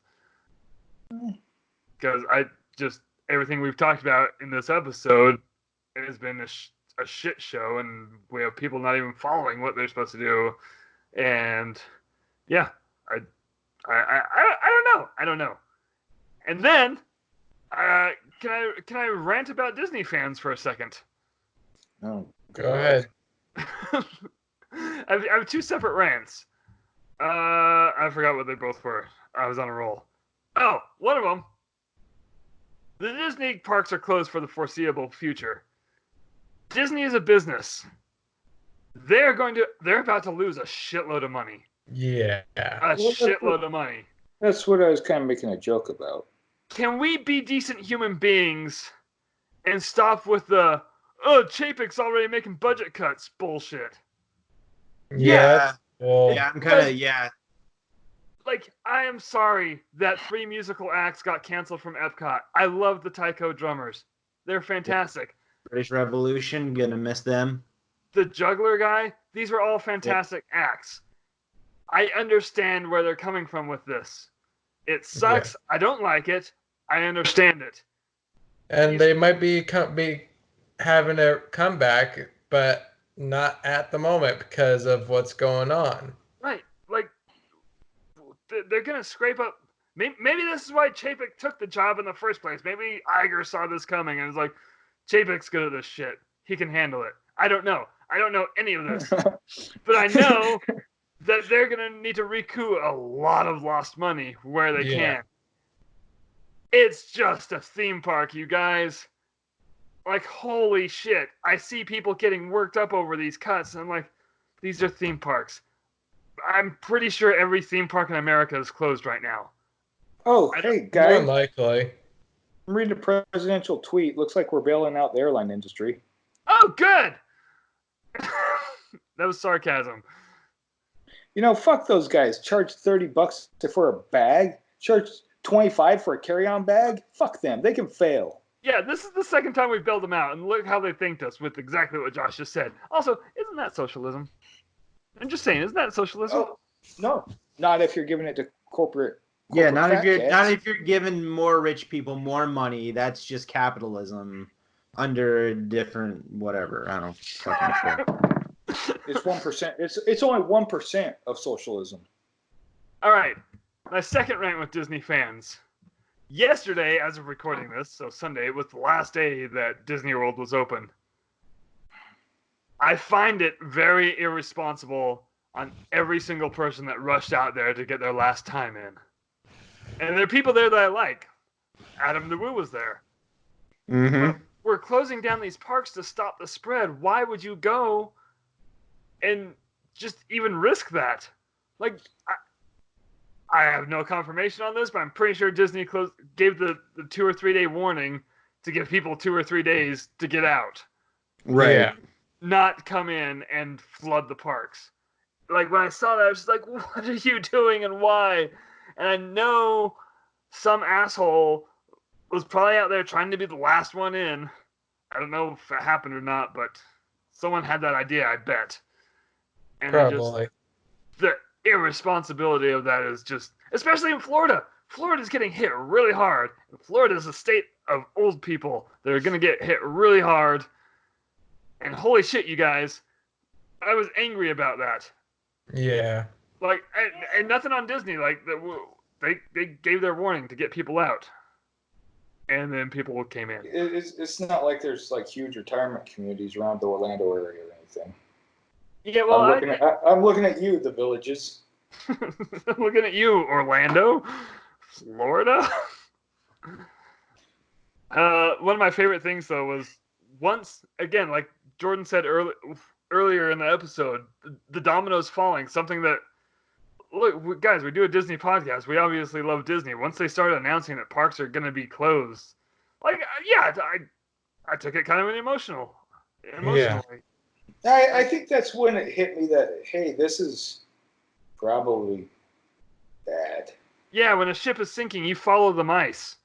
Because everything we've talked about in this episode has been a shit show, and we have people not even following what they're supposed to do. And yeah, I don't know. And then, can I rant about Disney fans for a second? Oh, Go ahead. I have 2 separate rants. I forgot what they both were. I was on a roll. Oh, one of them. The Disney parks are closed for the foreseeable future. Disney is a business. They're about to lose a shitload of money. Yeah. A shitload of money. That's what I was kind of making a joke about. Can we be decent human beings and stop with the, oh, Chapek's already making budget cuts bullshit? Yeah. Well, Yeah, I'm kind of, yeah. Like, I am sorry that 3 musical acts got canceled from Epcot. I love the taiko drummers. They're fantastic. British Revolution, gonna miss them. The juggler guy, these were all fantastic acts. I understand where they're coming from with this. It sucks. I don't like it. I understand it. And they might be having a comeback, but not at the moment because of what's going on. Right. Like, they're going to scrape up. Maybe this is why Chapek took the job in the first place. Maybe Iger saw this coming and was like, Chapek's good at this shit. He can handle it. I don't know. I don't know any of this. But I know that they're going to need to recoup a lot of lost money where they can. It's just a theme park, you guys. Like, holy shit. I see people getting worked up over these cuts, and I'm like, these are theme parks. I'm pretty sure every theme park in America is closed right now. Oh, hey, More guys. likely. I'm reading a presidential tweet. Looks like we're bailing out the airline industry. Oh, good! That was sarcasm. You know, fuck those guys. Charge $30 for a bag. Charge $25 for a carry-on bag. Fuck them. They can fail. Yeah, this is the second time we've bailed them out, and look how they thanked us with exactly what Josh just said. Also, isn't that socialism? I'm just saying, isn't that socialism? Oh, no, not if you're giving it to corporate. Yeah, not if you're giving more rich people more money. That's just capitalism under a different whatever. I don't fucking know. It's 1%. It's only 1% of socialism. All right, my second rant with Disney fans. Yesterday, as of recording this, so Sunday, was the last day that Disney World was open. I find it very irresponsible on every single person that rushed out there to get their last time in. And there are people there that I like. Adam the Woo was there. Mm-hmm. We're closing down these parks to stop the spread. Why would you go and just even risk that? Like, I have no confirmation on this, but I'm pretty sure Disney gave the 2 or 3 day warning to give people 2 or 3 days to get out. Right. Yeah. Not come in and flood the parks. Like, when I saw that, I was just like, what are you doing and why? And I know some asshole was probably out there trying to be the last one in. I don't know if it happened or not, but someone had that idea, I bet. And Probably. the irresponsibility of that is just, especially in Florida. Florida's getting hit really hard. Florida is a state of old people that are going to get hit really hard. And holy shit, you guys, I was angry about that. Yeah. Like, and nothing on Disney. Like, they gave their warning to get people out, and then people came in. It's not like there's like huge retirement communities around the Orlando area or anything. Yeah, well, I'm looking at you, the villages. I'm looking at you, Orlando, Florida. One of my favorite things though was once again, like Jordan said earlier in the episode, the dominoes falling, something that, look, guys, we do a Disney podcast. We obviously love Disney. Once they started announcing that parks are going to be closed, like, yeah, I took it kind of emotionally. I think that's when it hit me that, hey, this is probably bad. Yeah, when a ship is sinking, you follow the mice.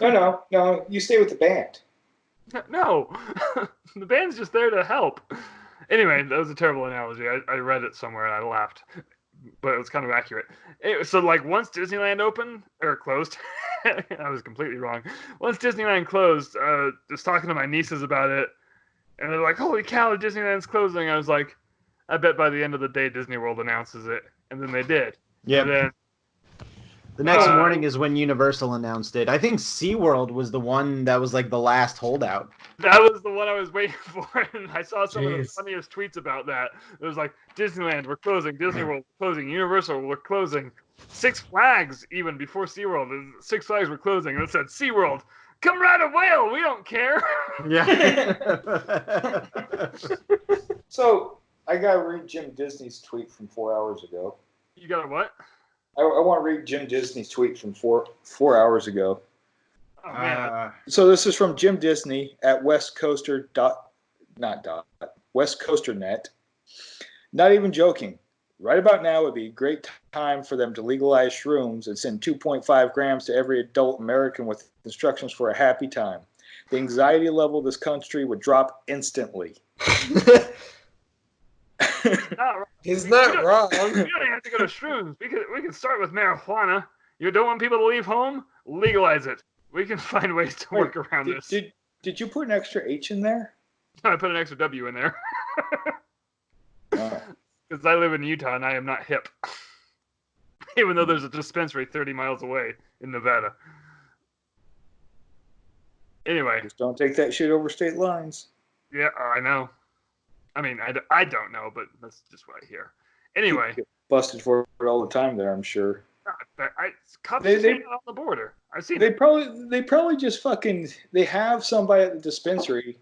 No, you stay with the band. No, the band's just there to help. Anyway, that was a terrible analogy. I read it somewhere and I laughed, but it was kind of accurate. So, like, once Disneyland opened or closed, I was completely wrong. Once Disneyland closed, just talking to my nieces about it, and they're like, "Holy cow, Disneyland's closing!" I was like, "I bet by the end of the day Disney World announces it," and then they did. Yeah. Then the next morning is when Universal announced it. I think SeaWorld was the one that was like the last holdout. That was the one I was waiting for, and I saw some of the funniest tweets about that. It was like, Disneyland, we're closing. Disney World, we're closing. Universal, we're closing. Six Flags, even before SeaWorld, Six Flags were closing. And it said, SeaWorld, come ride a whale, we don't care. Yeah. So, I got to read Jim Disney's tweet from 4 hours ago. You got a what? I want to read Jim Disney's tweet from four hours ago. Oh, man. So this is from Jim Disney at WestCoasterNet. Not even joking. Right about now would be a great time for them to legalize shrooms and send 2.5 grams to every adult American with instructions for a happy time. The anxiety level of this country would drop instantly. He's not wrong. We don't have to go to shrooms. We can start with marijuana. You don't want people to leave home? Legalize it. We can find ways to work around this. Did you put an extra H in there? I put an extra W in there. Oh. Because I live in Utah and I am not hip. Even though there's a dispensary 30 miles away in Nevada. Anyway. Just don't take that shit over state lines. Yeah, I know. I mean, I don't know, but that's just what I hear. Anyway. You get busted for it all the time there, I'm sure. Cops they on the border. I've seen they probably just fucking, they have somebody at the dispensary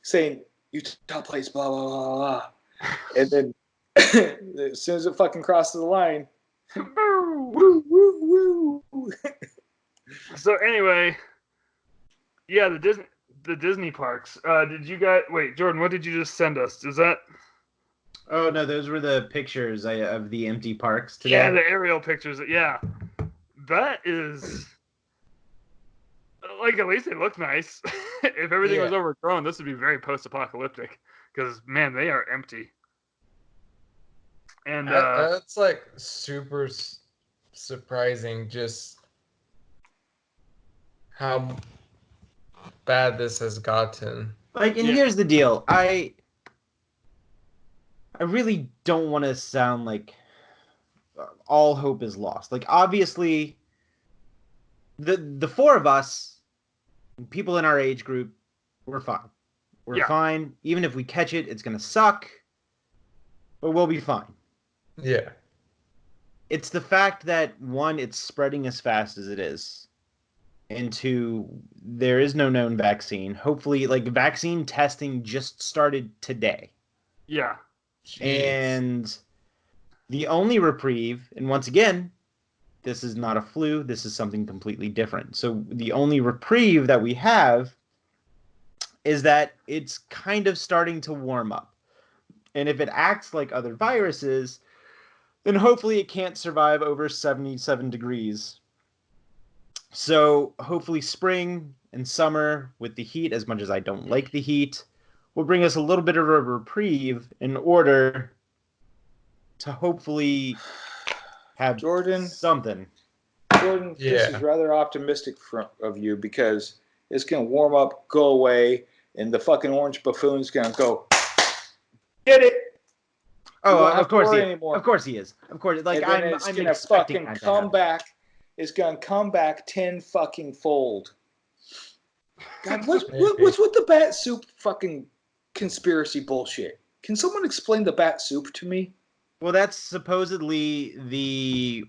saying, Utah place, blah, blah, blah, blah. And then as soon as it fucking crosses the line, woo, woo, woo. So anyway, yeah, the Disney parks. Did you guys wait, Jordan? What did you just send us? Is that? Oh no, those were the pictures of the empty parks today. Yeah, the aerial pictures. Yeah, that is like at least they look nice. If everything was overgrown, this would be very post-apocalyptic. Because man, they are empty. And that's like super surprising, just how bad this has gotten. Like, and here's the deal. I really don't want to sound like all hope is lost. Like, obviously, the four of us, people in our age group, we're fine. We're fine. Even if we catch it, it's going to suck, but we'll be fine. Yeah. It's the fact that, one, it's spreading as fast as it is. And two, there is no known vaccine. Hopefully, like, vaccine testing just started today. Yeah. Jeez. And the only reprieve, and once again, this is not a flu, this is something completely different. So the only reprieve that we have is that it's kind of starting to warm up. And if it acts like other viruses, then hopefully it can't survive over 77 degrees. So hopefully spring and summer with the heat, as much as I don't like the heat, will bring us a little bit of a reprieve in order to hopefully have something. Jordan, this is rather optimistic of you because it's going to warm up, go away, and the fucking orange buffoon's going to go, get it. Oh, of course he is. Of course he is. Of course, like I'm going to fucking come back. It's going to come back 10 fucking fold. God, what's with the bat soup fucking conspiracy bullshit? Can someone explain the bat soup to me? Well, that's supposedly the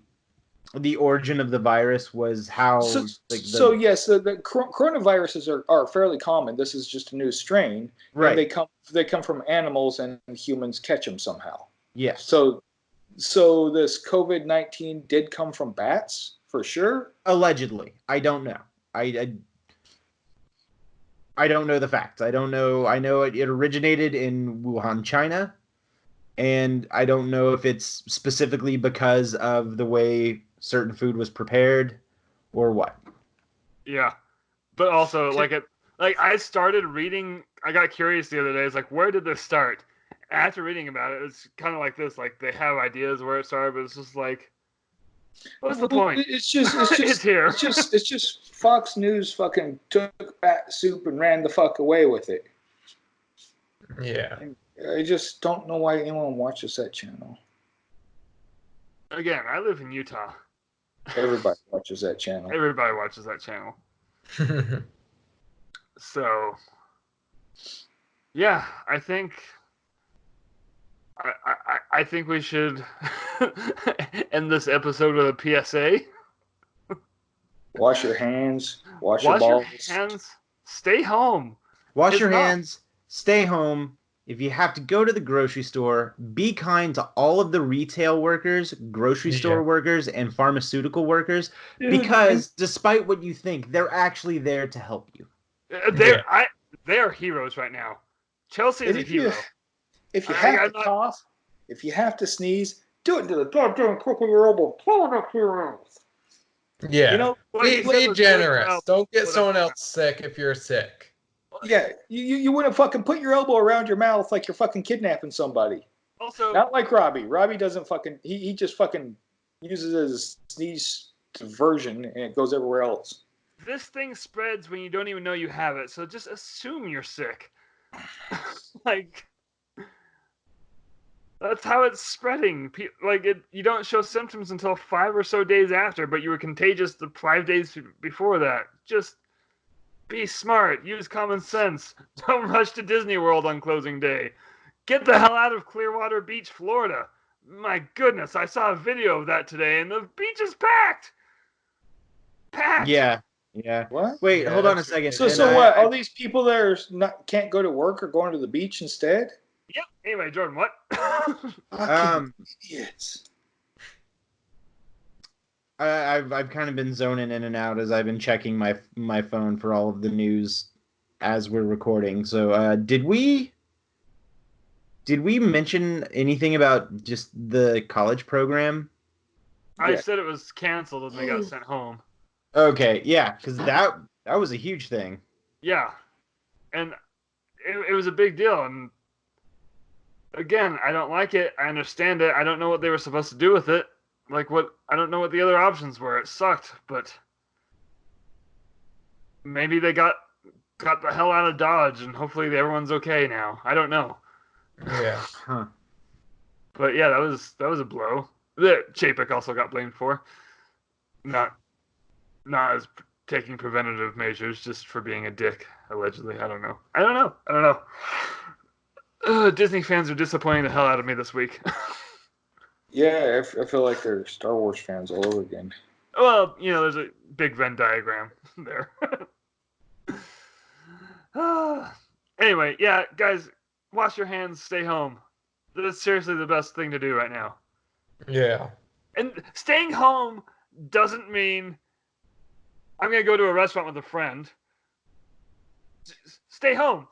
the origin of the virus was how So, like so yes, the coronaviruses are fairly common. This is just a new strain, right. and they come from animals, and humans catch them somehow. Yes. So this COVID-19 did come from bats for sure. Allegedly, I don't know. I don't know the facts. I don't know. I know it originated in Wuhan, China, and I don't know if it's specifically because of the way certain food was prepared or what. Yeah, but also like I started reading. I got curious the other day. It's like, where did this start? After reading about it, it's kind of like this. Like they have ideas where it started, but it's just like, what's the point? It's just It's here. It's just Fox News fucking took bat soup and ran the fuck away with it. Yeah. I just don't know why anyone watches that channel. Again, I live in Utah. Everybody watches that channel. Everybody watches that channel. So, yeah, I think I think we should end this episode with a PSA. Wash your hands. Wash Wash your your balls. hands. Stay home. Wash It's your not- hands. Stay home. If you have to go to the grocery store, be kind to all of the retail workers, grocery store workers, and pharmaceutical workers, Dude, because despite what you think, they're actually there to help you. They're heroes right now. Chelsea is a hero. If you have to cough, if you have to sneeze, do it to the goddamn crook of your elbow. Pull it up to your mouth. Yeah. You know, be generous. Don't get someone else sick if you're sick. Yeah, you wouldn't fucking put your elbow around your mouth like you're fucking kidnapping somebody. Also, not like Robbie. Robbie doesn't fucking. He just fucking uses his sneeze version and it goes everywhere else. This thing spreads when you don't even know you have it, so just assume you're sick. Like, that's how it's spreading. You don't show symptoms until 5 or so days after, but you were contagious the 5 days before that. Just be smart. Use common sense. Don't rush to Disney World on closing day. Get the hell out of Clearwater Beach, Florida. My goodness, I saw a video of that today, and the beach is packed. Packed. Yeah. What? Wait, Yeah, hold on a that's second. So what? All these people that can't go to work are going to the beach instead? Yep. Anyway, Jordan, what? Idiots. I've kind of been zoning in and out as I've been checking my phone for all of the news as we're recording. So did we mention anything about just the college program? I said it was canceled and they got sent home. Okay, yeah, because that was a huge thing. Yeah, and it was a big deal. And again, I don't like it. I understand it. I don't know what they were supposed to do with it. I don't know what the other options were. It sucked, but maybe they got the hell out of Dodge, and hopefully everyone's okay now. I don't know. Yeah. Huh. But yeah, that was a blow that Chapek also got blamed for. Not as taking preventative measures, just for being a dick, allegedly. I don't know. Disney fans are disappointing the hell out of me this week. Yeah, I feel like they're Star Wars fans all over again. Well, there's a big Venn diagram there. Anyway, yeah, guys, wash your hands, stay home. That's seriously the best thing to do right now. Yeah. And staying home doesn't mean I'm going to go to a restaurant with a friend. Stay home.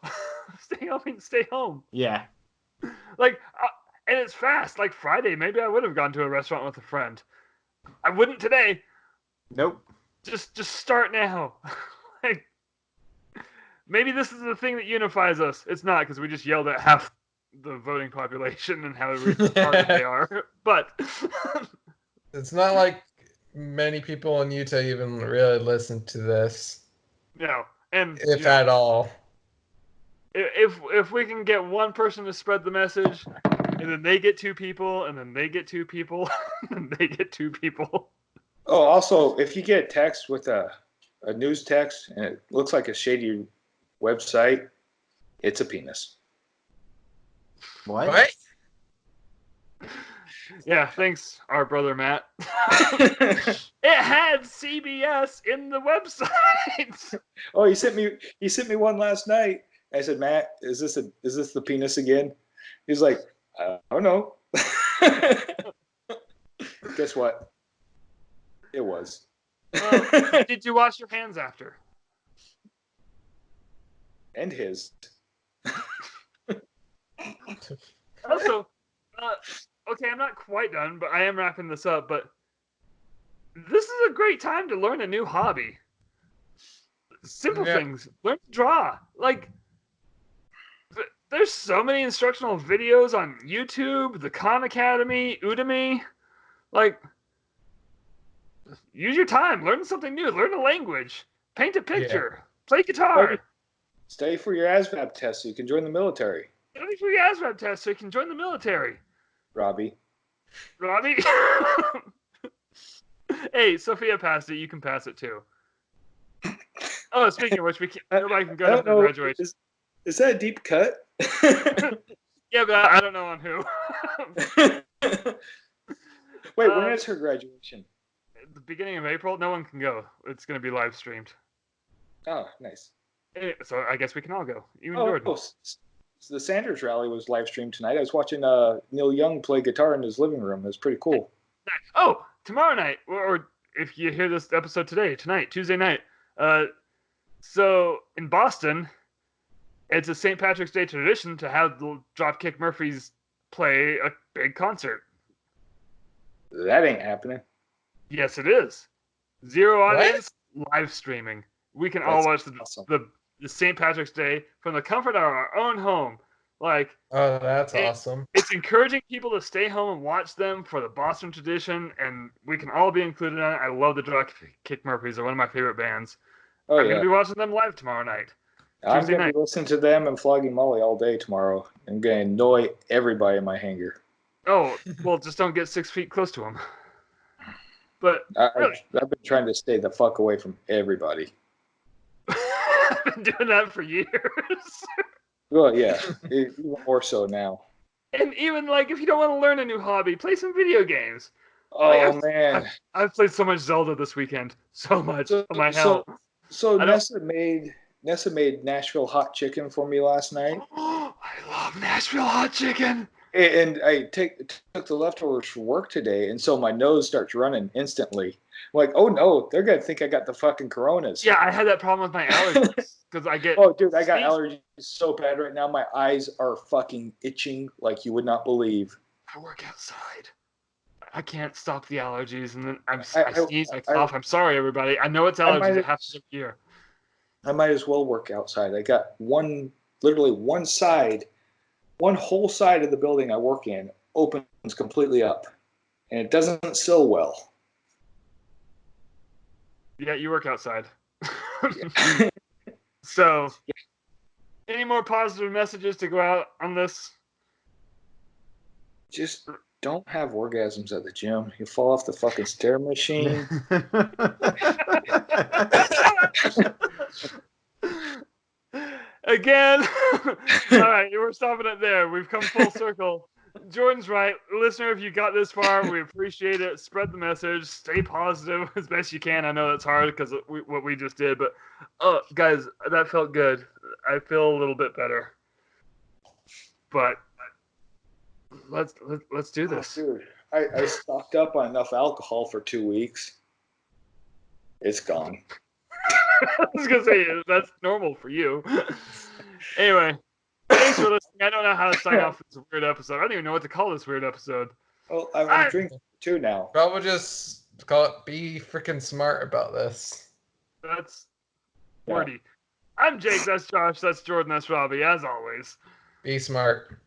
Stay home and stay home. Yeah. And it's fast. Like Friday, maybe I would have gone to a restaurant with a friend. I wouldn't today. Nope. Just start now. Maybe this is the thing that unifies us. It's not, because we just yelled at half the voting population and how retarded they are. But it's not like many people in Utah even really listen to this. No, and if at all. If we can get one person to spread the message, and then they get 2 people, and then they get 2 people, and they get 2 people. Oh, also, if you get a text with a news text and it looks like a shady website, it's a penis. What? Yeah, thanks, our brother Matt. It had CBS in the website. Oh, he sent me one last night. I said, Matt, is this the penis again? He's like, I don't know. Guess what? It was. Did you wash your hands after? And his. Also, okay, I'm not quite done, but I am wrapping this up. But this is a great time to learn a new hobby. Simple things. Learn to draw. Like, there's so many instructional videos on YouTube, the Khan Academy, Udemy. Like, use your time. Learn something new. Learn a language. Paint a picture. Play guitar. Study for your ASVAB test so you can join the military. Study for your ASVAB test so you can join the military. Robbie. Hey, Sophia passed it. You can pass it too. Oh, speaking of which, nobody can go to graduation. Is that a deep cut? Yeah, but I don't know on who. Wait, when is her graduation? At the beginning of April. No one can go. It's going to be live streamed. Oh, nice. So I guess we can all go. Even Jordan. The Sanders rally was live streamed tonight. I was watching Neil Young play guitar in his living room. It was pretty cool. Oh, tomorrow night, or if you hear this episode tonight, Tuesday night. So in Boston, it's a St. Patrick's Day tradition to have the Dropkick Murphys play a big concert. That ain't happening. Yes, it is. Zero audience, live streaming. We can all watch the St. Patrick's Day from the comfort of our own home. Like, oh, that's awesome. It's encouraging people to stay home and watch them for the Boston tradition, and we can all be included in it. I love the Dropkick Murphys. They're one of my favorite bands. I'm going to be watching them live tomorrow night. I'm going to be listening to them and flogging Molly all day tomorrow. I'm going to annoy everybody in my hangar. Oh, well, just don't get 6 feet close to them. But really, I've been trying to stay the fuck away from everybody. I've been doing that for years. Well, yeah, even more so now. And even like if you don't want to learn a new hobby, play some video games. Oh man, I've played so much Zelda this weekend, so much. So Nessa made Nashville hot chicken for me last night. I love Nashville hot chicken. And I took the leftovers for work today, and so my nose starts running instantly. I'm like, oh no, they're gonna think I got the fucking coronas. Yeah, I had that problem with my allergies because I get. Oh, dude, I got allergies so bad right now. My eyes are fucking itching like you would not believe. I work outside. I can't stop the allergies, and then I sneeze, I cough. I'm sorry, everybody. I know it's allergies. It happens every year. I might as well work outside. I got one whole side of the building I work in opens completely up, and it doesn't sill well. Yeah, you work outside. So, any more positive messages to go out on this? Just don't have orgasms at the gym. You fall off the fucking stair machine. Again. All right, we're stopping it there. We've come full circle. Jordan's right. Listener, if you got this far, we appreciate it. Spread the message. Stay positive as best you can. I know that's hard because of what we just did, but guys, that felt good. I feel a little bit better. But let's do this. Oh, dude, I stocked up on enough alcohol for 2 weeks. It's gone. I was gonna say that's normal for you. Anyway, thanks for listening. I don't know how to sign off this weird episode. I don't even know what to call this weird episode. Well, I'm drinking too now. Probably just call it "Be freaking smart about this." That's wordy. I'm Jake. That's Josh. That's Jordan. That's Robbie. As always, be smart.